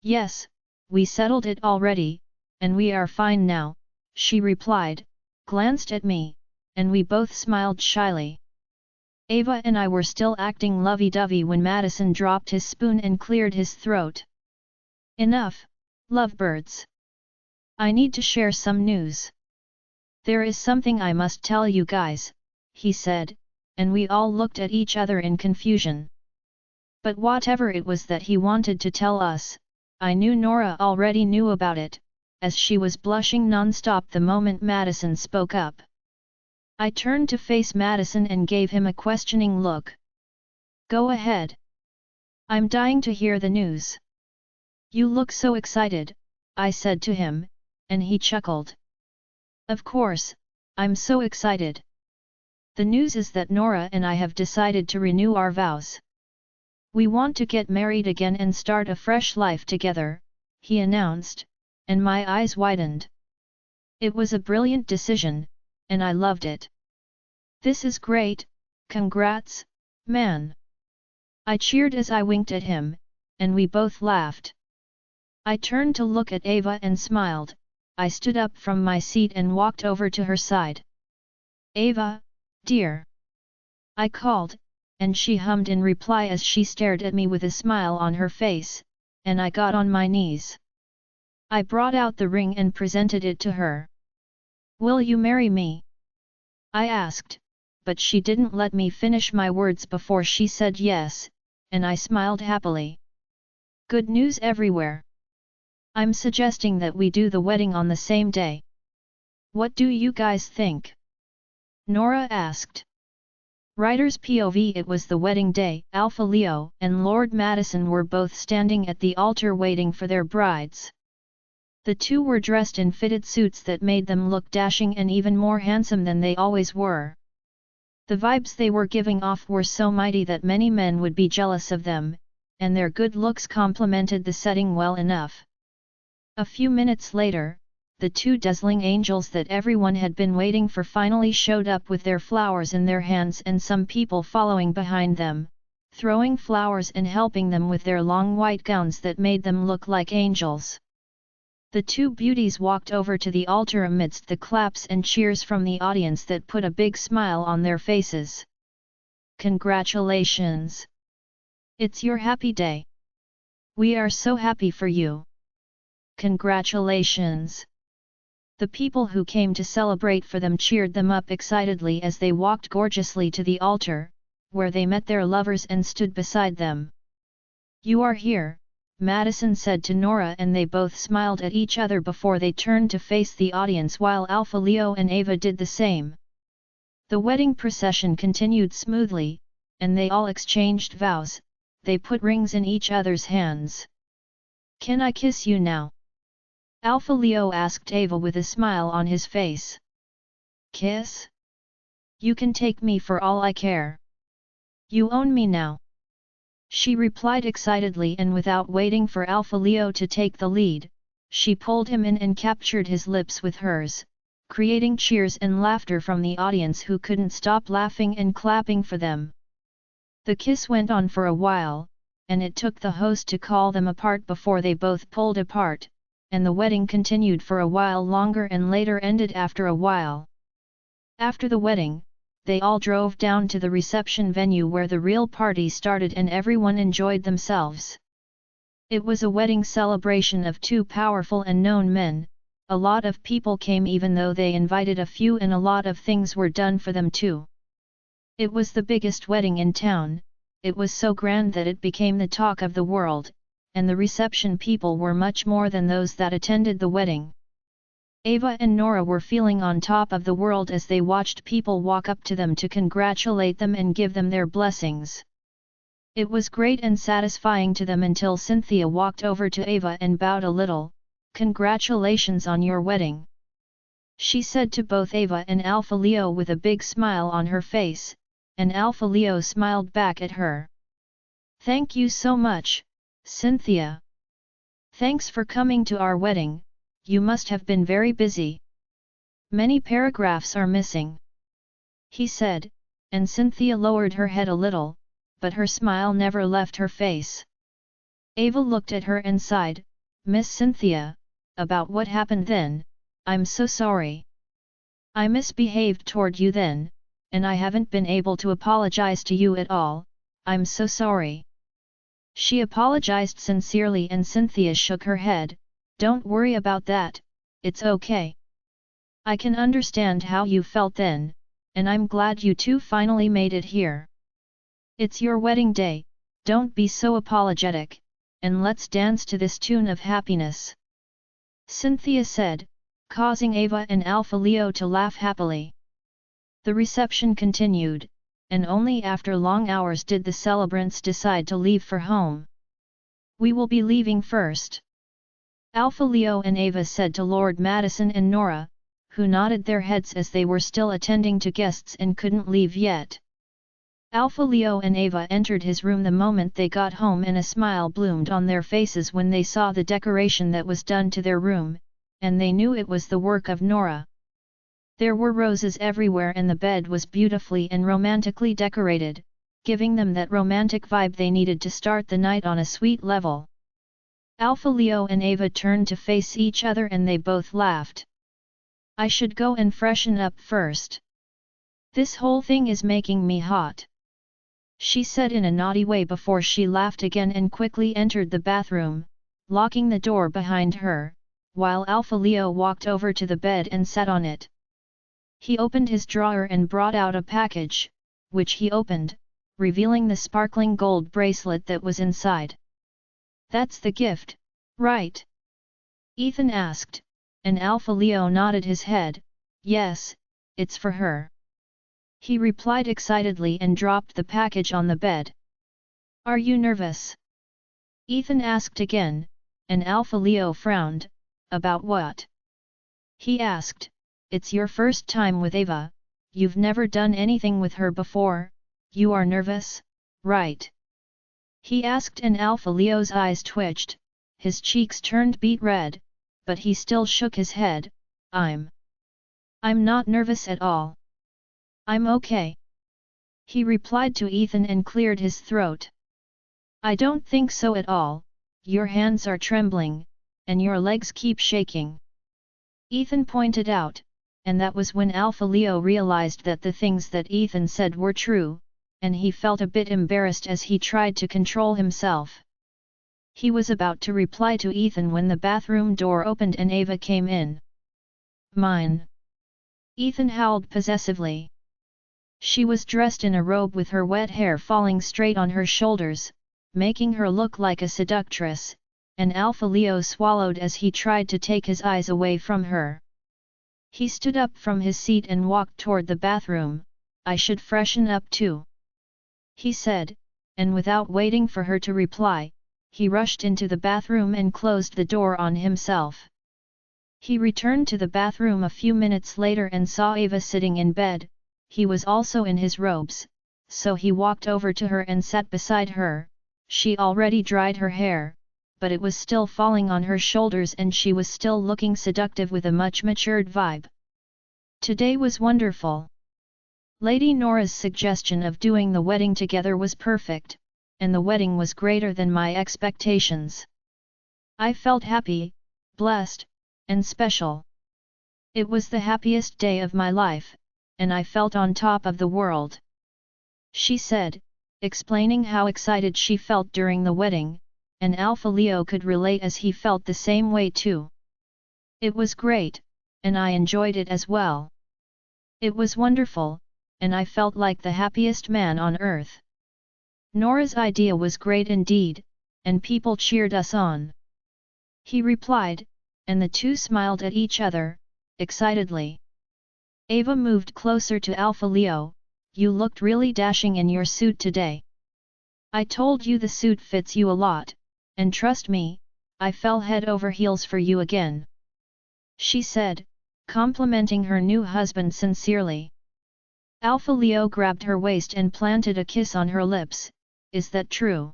"Yes, we settled it already, and we are fine now," she replied, glanced at me, and we both smiled shyly. Ava and I were still acting lovey-dovey when Madison dropped his spoon and cleared his throat. "Enough, lovebirds. I need to share some news. There is something I must tell you guys," he said, and we all looked at each other in confusion. But whatever it was that he wanted to tell us, I knew Nora already knew about it, as she was blushing non-stop the moment Madison spoke up. I turned to face Madison and gave him a questioning look. "Go ahead. I'm dying to hear the news." "You look so excited," I said to him, and he chuckled. "Of course, I'm so excited. The news is that Nora and I have decided to renew our vows. We want to get married again and start a fresh life together," he announced, and my eyes widened. It was a brilliant decision, and I loved it. "This is great, congrats, man." I cheered as I winked at him, and we both laughed. I turned to look at Ava and smiled. I stood up from my seat and walked over to her side. "Ava, dear," I called, and she hummed in reply as she stared at me with a smile on her face, and I got on my knees. I brought out the ring and presented it to her. "Will you marry me?" I asked, but she didn't let me finish my words before she said yes, and I smiled happily. Good news everywhere. I'm suggesting that we do the wedding on the same day. What do you guys think? Nora asked. Writer's POV. It was the wedding day. Alpha Leo and Lord Madison were both standing at the altar waiting for their brides. The two were dressed in fitted suits that made them look dashing and even more handsome than they always were. The vibes they were giving off were so mighty that many men would be jealous of them, and their good looks complemented the setting well enough. A few minutes later, the two dazzling angels that everyone had been waiting for finally showed up with their flowers in their hands and some people following behind them, throwing flowers and helping them with their long white gowns that made them look like angels. The two beauties walked over to the altar amidst the claps and cheers from the audience that put a big smile on their faces. Congratulations! It's your happy day. We are so happy for you. Congratulations! The people who came to celebrate for them cheered them up excitedly as they walked gorgeously to the altar, where they met their lovers and stood beside them. You are here, Madison said to Nora, and they both smiled at each other before they turned to face the audience while Alpha Leo and Ava did the same. The wedding procession continued smoothly, and they all exchanged vows. They put rings in each other's hands. Can I kiss you now? Alpha Leo asked Ava with a smile on his face. Kiss? You can take me for all I care. You own me now. She replied excitedly, and without waiting for Alpha Leo to take the lead, she pulled him in and captured his lips with hers, creating cheers and laughter from the audience who couldn't stop laughing and clapping for them. The kiss went on for a while, and it took the host to call them apart before they both pulled apart, and the wedding continued for a while longer and later ended after a while. After the wedding, they all drove down to the reception venue where the real party started, and everyone enjoyed themselves. It was a wedding celebration of two powerful and known men. A lot of people came even though they invited a few, and a lot of things were done for them too. It was the biggest wedding in town, it was so grand that it became the talk of the world, and the reception people were much more than those that attended the wedding. Ava and Nora were feeling on top of the world as they watched people walk up to them to congratulate them and give them their blessings. It was great and satisfying to them until Cynthia walked over to Ava and bowed a little. "Congratulations on your wedding," she said to both Ava and Alpha Leo with a big smile on her face, and Alpha Leo smiled back at her. "Thank you so much, Cynthia. Thanks for coming to our wedding, you must have been very busy. Many paragraphs are missing," he said, and Cynthia lowered her head a little, but her smile never left her face. Ava looked at her and sighed, "Miss Cynthia, about what happened then, I'm so sorry. I misbehaved toward you then, and I haven't been able to apologize to you at all, I'm so sorry." She apologized sincerely and Cynthia shook her head, "Don't worry about that, it's okay. I can understand how you felt then, and I'm glad you two finally made it here. It's your wedding day, don't be so apologetic, and let's dance to this tune of happiness," Cynthia said, causing Ava and Alpha Leo to laugh happily. The reception continued, and only after long hours did the celebrants decide to leave for home. "We will be leaving first," Alpha Leo and Ava said to Lord Madison and Nora, who nodded their heads as they were still attending to guests and couldn't leave yet. Alpha Leo and Ava entered his room the moment they got home and a smile bloomed on their faces when they saw the decoration that was done to their room, and they knew it was the work of Nora. There were roses everywhere and the bed was beautifully and romantically decorated, giving them that romantic vibe they needed to start the night on a sweet level. Alpha Leo and Ava turned to face each other and they both laughed. "I should go and freshen up first. This whole thing is making me hot," she said in a naughty way before she laughed again and quickly entered the bathroom, locking the door behind her, while Alpha Leo walked over to the bed and sat on it. He opened his drawer and brought out a package, which he opened, revealing the sparkling gold bracelet that was inside. "That's the gift, right?" Ethan asked, and Alpha Leo nodded his head, "Yes, it's for her," he replied excitedly and dropped the package on the bed. "Are you nervous?" Ethan asked again, and Alpha Leo frowned. "About what?" he asked. "It's your first time with Ava, you've never done anything with her before, you are nervous, right?" he asked and Alpha Leo's eyes twitched, his cheeks turned beet red, but he still shook his head. I'm not nervous at all. I'm okay," he replied to Ethan and cleared his throat. "I don't think so at all, your hands are trembling, and your legs keep shaking," Ethan pointed out, and that was when Alpha Leo realized that the things that Ethan said were true, and he felt a bit embarrassed as he tried to control himself. He was about to reply to Ethan when the bathroom door opened and Ava came in. "Mine!" Ethan howled possessively. She was dressed in a robe with her wet hair falling straight on her shoulders, making her look like a seductress, and Alpha Leo swallowed as he tried to take his eyes away from her. He stood up from his seat and walked toward the bathroom. "I should freshen up too," he said, and without waiting for her to reply, he rushed into the bathroom and closed the door on himself. He returned to the bathroom a few minutes later and saw Ava sitting in bed. He was also in his robes, so he walked over to her and sat beside her. She already dried her hair, but it was still falling on her shoulders and she was still looking seductive with a much matured vibe. Today was wonderful. Lady Nora's suggestion of doing the wedding together was perfect, and the wedding was greater than my expectations. I felt happy, blessed, and special. It was the happiest day of my life, and I felt on top of the world," she said, explaining how excited she felt during the wedding, and Alpha Leo could relate as he felt the same way too. "It was great, and I enjoyed it as well. It was wonderful, and I felt like the happiest man on earth." Nora's idea was great indeed, and people cheered us on. He replied, and the two smiled at each other, excitedly. Ava moved closer to Alpha Leo. You looked really dashing in your suit today. I told you the suit fits you a lot, and trust me, I fell head over heels for you again. She said, complimenting her new husband sincerely. Alpha Leo grabbed her waist and planted a kiss on her lips. Is that true?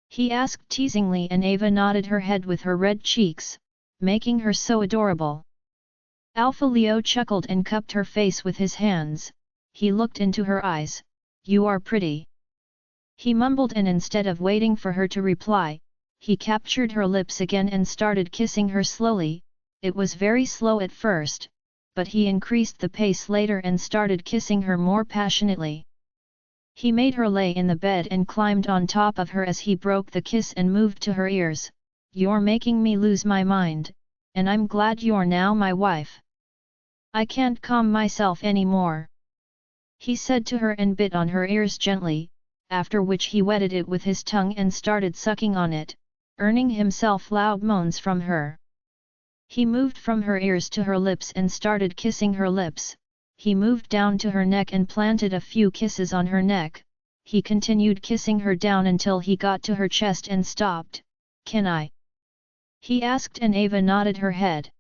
He asked teasingly, and Ava nodded her head with her red cheeks, making her so adorable. Alpha Leo chuckled and cupped her face with his hands. He looked into her eyes. You are pretty. He mumbled, and instead of waiting for her to reply, he captured her lips again and started kissing her slowly. It was very slow at first, but he increased the pace later and started kissing her more passionately. He made her lay in the bed and climbed on top of her as he broke the kiss and moved to her ears. You're making me lose my mind, and I'm glad you're now my wife. I can't calm myself anymore. He said to her and bit on her ears gently, after which he wetted it with his tongue and started sucking on it, earning himself loud moans from her. He moved from her ears to her lips and started kissing her lips. He moved down to her neck and planted a few kisses on her neck. He continued kissing her down until he got to her chest and stopped. Can I? He asked, and Ava nodded her head.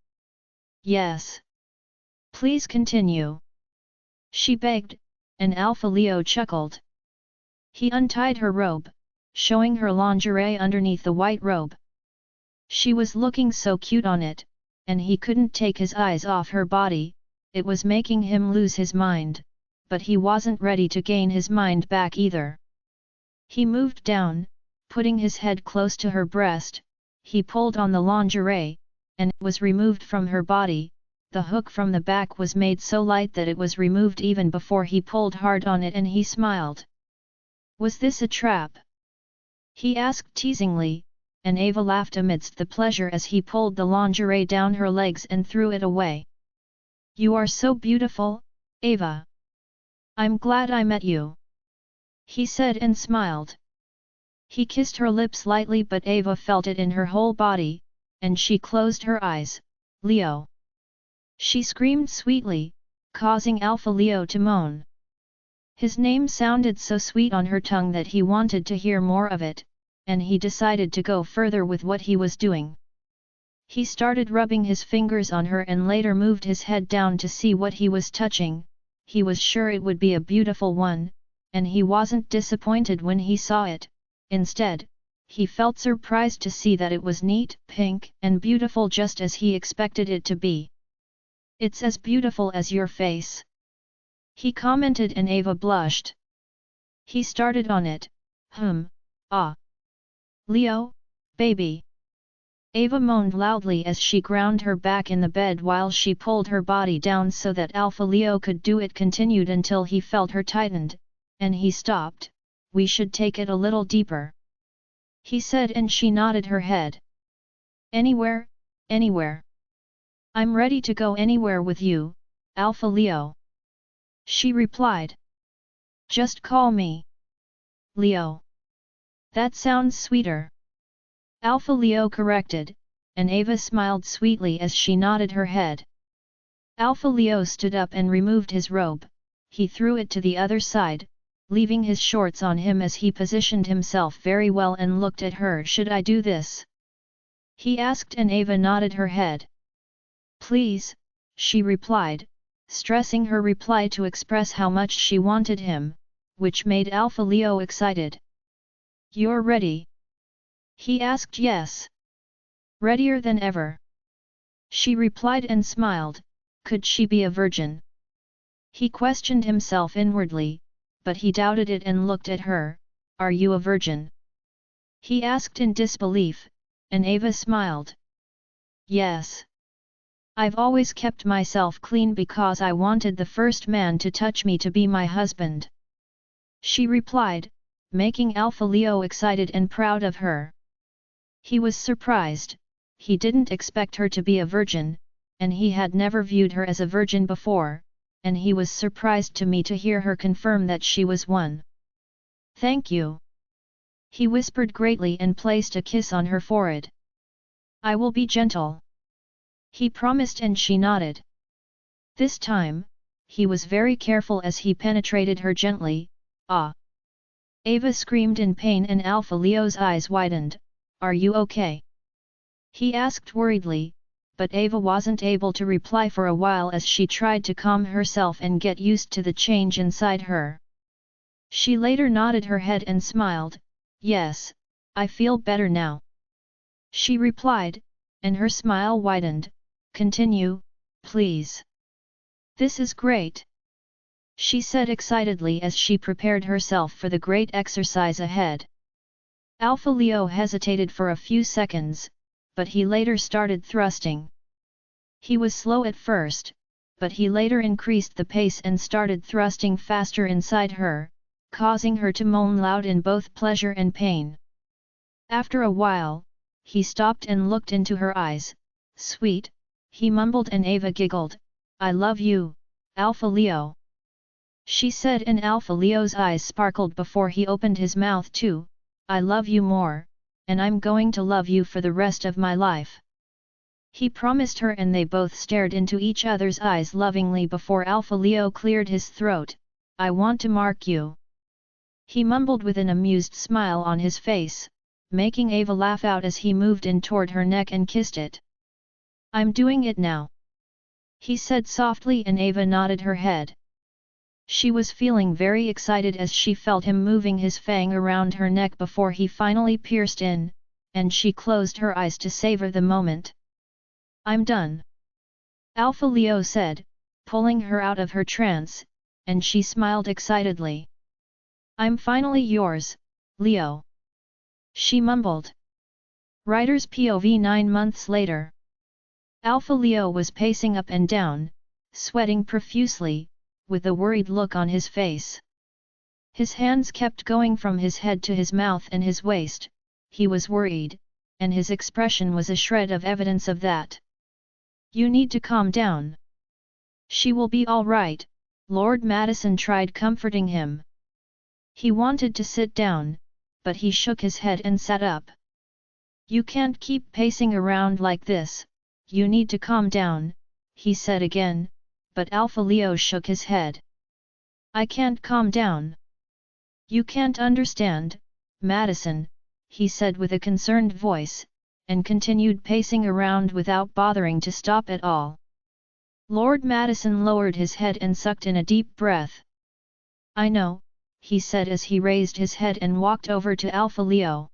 Yes. Please continue. She begged, and Alpha Leo chuckled. He untied her robe, showing her lingerie underneath the white robe. She was looking so cute on it, and he couldn't take his eyes off her body. It was making him lose his mind, but he wasn't ready to gain his mind back either. He moved down, putting his head close to her breast. He pulled on the lingerie, and it was removed from her body. The hook from the back was made so light that it was removed even before he pulled hard on it, and he smiled. Was this a trap? He asked teasingly, and Ava laughed amidst the pleasure as he pulled the lingerie down her legs and threw it away. You are so beautiful, Ava. I'm glad I met you. He said and smiled. He kissed her lips lightly, but Ava felt it in her whole body, and she closed her eyes. Leo. She screamed sweetly, causing Alpha Leo to moan. His name sounded so sweet on her tongue that he wanted to hear more of it, and he decided to go further with what he was doing. He started rubbing his fingers on her and later moved his head down to see what he was touching. He was sure it would be a beautiful one, and he wasn't disappointed when he saw it. Instead, he felt surprised to see that it was neat, pink, and beautiful just as he expected it to be. It's as beautiful as your face, he commented, and Ava blushed. He started on it. Leo, baby. Ava moaned loudly as she ground her back in the bed while she pulled her body down so that Alpha Leo could do it. Continued until he felt her tightened, and he stopped. We should take it a little deeper, he said, and she nodded her head. Anywhere, anywhere. I'm ready to go anywhere with you, Alpha Leo. She replied. Just call me Leo. That sounds sweeter, Alpha Leo corrected, and Ava smiled sweetly as she nodded her head. Alpha Leo stood up and removed his robe. He threw it to the other side, leaving his shorts on him as he positioned himself very well and looked at her. Should I do this? He asked, and Ava nodded her head. Please, she replied, stressing her reply to express how much she wanted him, which made Alpha Leo excited. You're ready? He asked. Yes. Readier than ever, she replied and smiled. Could she be a virgin? He questioned himself inwardly, but he doubted it and looked at her. Are you a virgin? He asked in disbelief, and Ava smiled. Yes. I've always kept myself clean because I wanted the first man to touch me to be my husband, she replied, making Alpha Leo excited and proud of her. He was surprised. He didn't expect her to be a virgin, and he had never viewed her as a virgin before, and he was surprised to hear her confirm that she was one. Thank you. He whispered greatly and placed a kiss on her forehead. I will be gentle. He promised and she nodded. This time, he was very careful as he penetrated her gently. Ah! Ava screamed in pain and Alpha Leo's eyes widened. Are you okay? He asked worriedly, but Ava wasn't able to reply for a while as she tried to calm herself and get used to the change inside her. She later nodded her head and smiled. Yes, I feel better now. She replied, and her smile widened. Continue, please. This is great. She said excitedly as she prepared herself for the great exercise ahead. Alpha Leo hesitated for a few seconds, but he later started thrusting. He was slow at first, but he later increased the pace and started thrusting faster inside her, causing her to moan loud in both pleasure and pain. After a while, he stopped and looked into her eyes. Sweet, he mumbled and Ava giggled. I love you, Alpha Leo. She said and Alpha Leo's eyes sparkled before he opened his mouth too. I love you more, and I'm going to love you for the rest of my life. He promised her and they both stared into each other's eyes lovingly before Alpha Leo cleared his throat. I want to mark you. He mumbled with an amused smile on his face, making Ava laugh out as he moved in toward her neck and kissed it. I'm doing it now. He said softly and Ava nodded her head. She was feeling very excited as she felt him moving his fang around her neck before he finally pierced in, and she closed her eyes to savor the moment. I'm done. Alpha Leo said, pulling her out of her trance, and she smiled excitedly. I'm finally yours, Leo. She mumbled. Writer's POV 9 months later. Alpha Leo was pacing up and down, sweating profusely, with a worried look on his face. His hands kept going from his head to his mouth and his waist. He was worried, and his expression was a shred of evidence of that. You need to calm down. She will be all right, Lord Madison tried comforting him. He wanted to sit down, but he shook his head and sat up. You can't keep pacing around like this, you need to calm down, he said again, but Alpha Leo shook his head. I can't calm down. You can't understand, Madison, he said with a concerned voice, and continued pacing around without bothering to stop at all. Lord Madison lowered his head and sucked in a deep breath. I know, he said as he raised his head and walked over to Alpha Leo.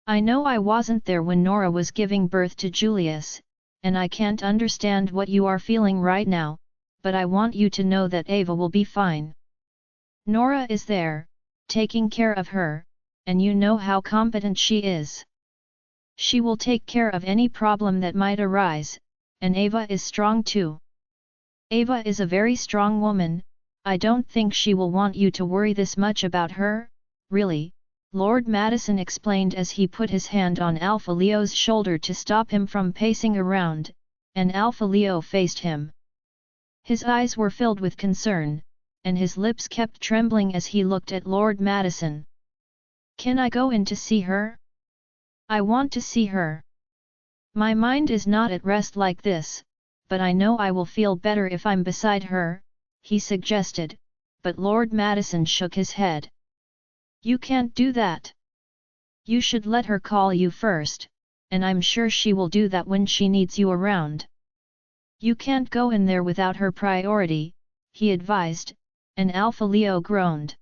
I know I wasn't there when Nora was giving birth to Julius, and I can't understand what you are feeling right now, but I want you to know that Ava will be fine. Nora is there, taking care of her, and you know how competent she is. She will take care of any problem that might arise, and Ava is strong too. Ava is a very strong woman, I don't think she will want you to worry this much about her, really, Lord Madison explained as he put his hand on Alpha Leo's shoulder to stop him from pacing around, and Alpha Leo faced him. His eyes were filled with concern, and his lips kept trembling as he looked at Lord Madison. Can I go in to see her? I want to see her. My mind is not at rest like this, but I know I will feel better if I'm beside her, he suggested, but Lord Madison shook his head. You can't do that. You should let her call you first, and I'm sure she will do that when she needs you around. You can't go in there without her priority, he advised, and Alpha Leo groaned.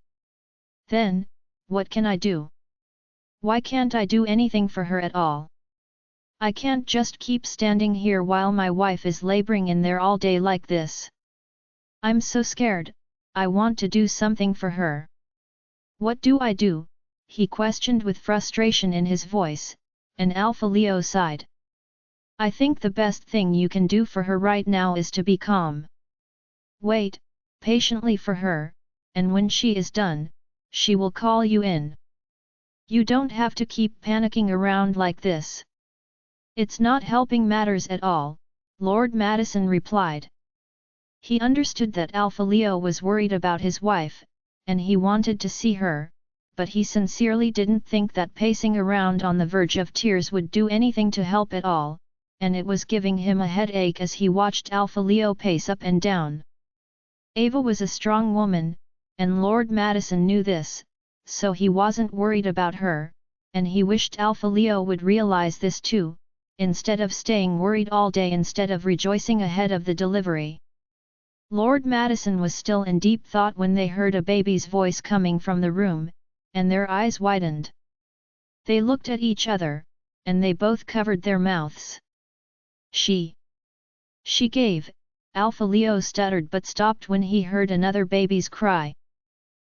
Then, what can I do? Why can't I do anything for her at all? I can't just keep standing here while my wife is laboring in there all day like this. I'm so scared, I want to do something for her. What do I do? He questioned with frustration in his voice, and Alpha Leo sighed. I think the best thing you can do for her right now is to be calm. Wait, patiently for her, and when she is done, she will call you in. You don't have to keep panicking around like this. It's not helping matters at all, Lord Madison replied. He understood that Alpha Leo was worried about his wife, and he wanted to see her, but he sincerely didn't think that pacing around on the verge of tears would do anything to help at all, and it was giving him a headache as he watched Alpha Leo pace up and down. Ava was a strong woman, and Lord Madison knew this, so he wasn't worried about her, and he wished Alpha Leo would realize this too, instead of staying worried all day instead of rejoicing ahead of the delivery. Lord Madison was still in deep thought when they heard a baby's voice coming from the room, and their eyes widened. They looked at each other, and they both covered their mouths. She gave, Alpha Leo stuttered but stopped when he heard another baby's cry.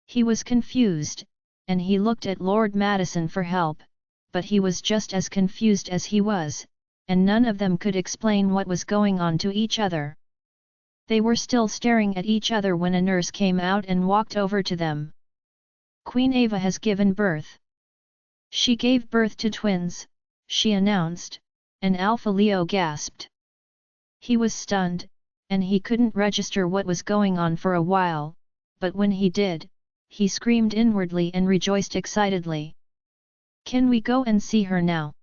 He was confused, and he looked at Lord Madison for help, but he was just as confused as he was, and none of them could explain what was going on to each other. They were still staring at each other when a nurse came out and walked over to them. Queen Ava has given birth. She gave birth to twins, she announced, and Alpha Leo gasped. He was stunned, and he couldn't register what was going on for a while, but when he did, he screamed inwardly and rejoiced excitedly. "Can we go and see her now?"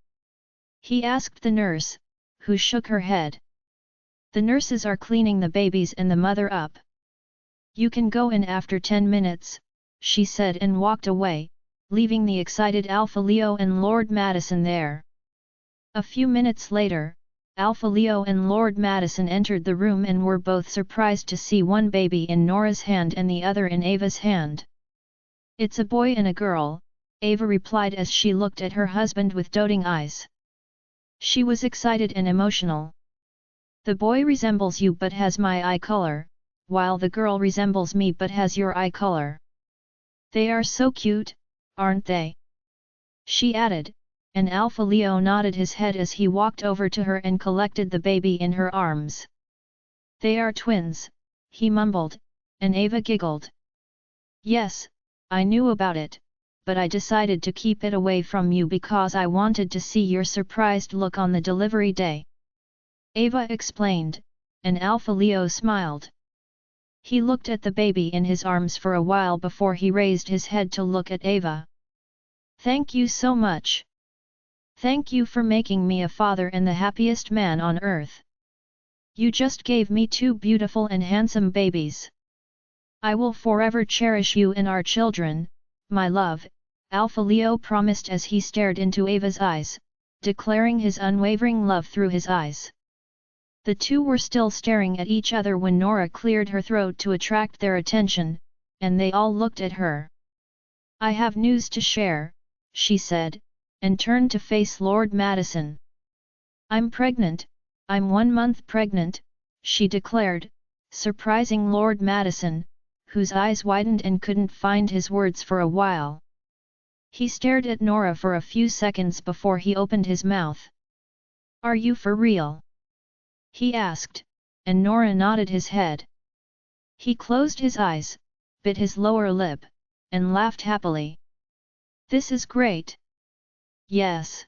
he asked the nurse, who shook her head. "The nurses are cleaning the babies and the mother up. You can go in after 10 minutes, she said and walked away, leaving the excited Alpha Leo and Lord Madison there. A few minutes later, Alpha Leo and Lord Madison entered the room and were both surprised to see one baby in Nora's hand and the other in Ava's hand. "It's a boy and a girl," Ava replied as she looked at her husband with doting eyes. She was excited and emotional. "The boy resembles you but has my eye color, while the girl resembles me but has your eye color. They are so cute, aren't they?" she added, and Alpha Leo nodded his head as he walked over to her and collected the baby in her arms. "They are twins," he mumbled, and Ava giggled. "Yes, I knew about it, but I decided to keep it away from you because I wanted to see your surprised look on the delivery day," Ava explained, and Alpha Leo smiled. He looked at the baby in his arms for a while before he raised his head to look at Ava. "Thank you so much. Thank you for making me a father and the happiest man on earth. You just gave me 2 beautiful and handsome babies. I will forever cherish you and our children, my love," Alpha Leo promised as he stared into Ava's eyes, declaring his unwavering love through his eyes. The two were still staring at each other when Nora cleared her throat to attract their attention, and they all looked at her. "I have news to share," she said, and turned to face Lord Madison. "I'm pregnant, I'm 1 month pregnant," she declared, surprising Lord Madison, whose eyes widened and couldn't find his words for a while. He stared at Nora for a few seconds before he opened his mouth. "Are you for real?" he asked, and Nora nodded his head. He closed his eyes, bit his lower lip, and laughed happily. "This is great." "Yes."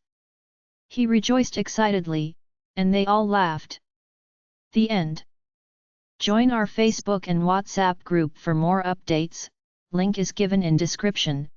He rejoiced excitedly, and they all laughed. The end. Join our Facebook and WhatsApp group for more updates, link is given in description.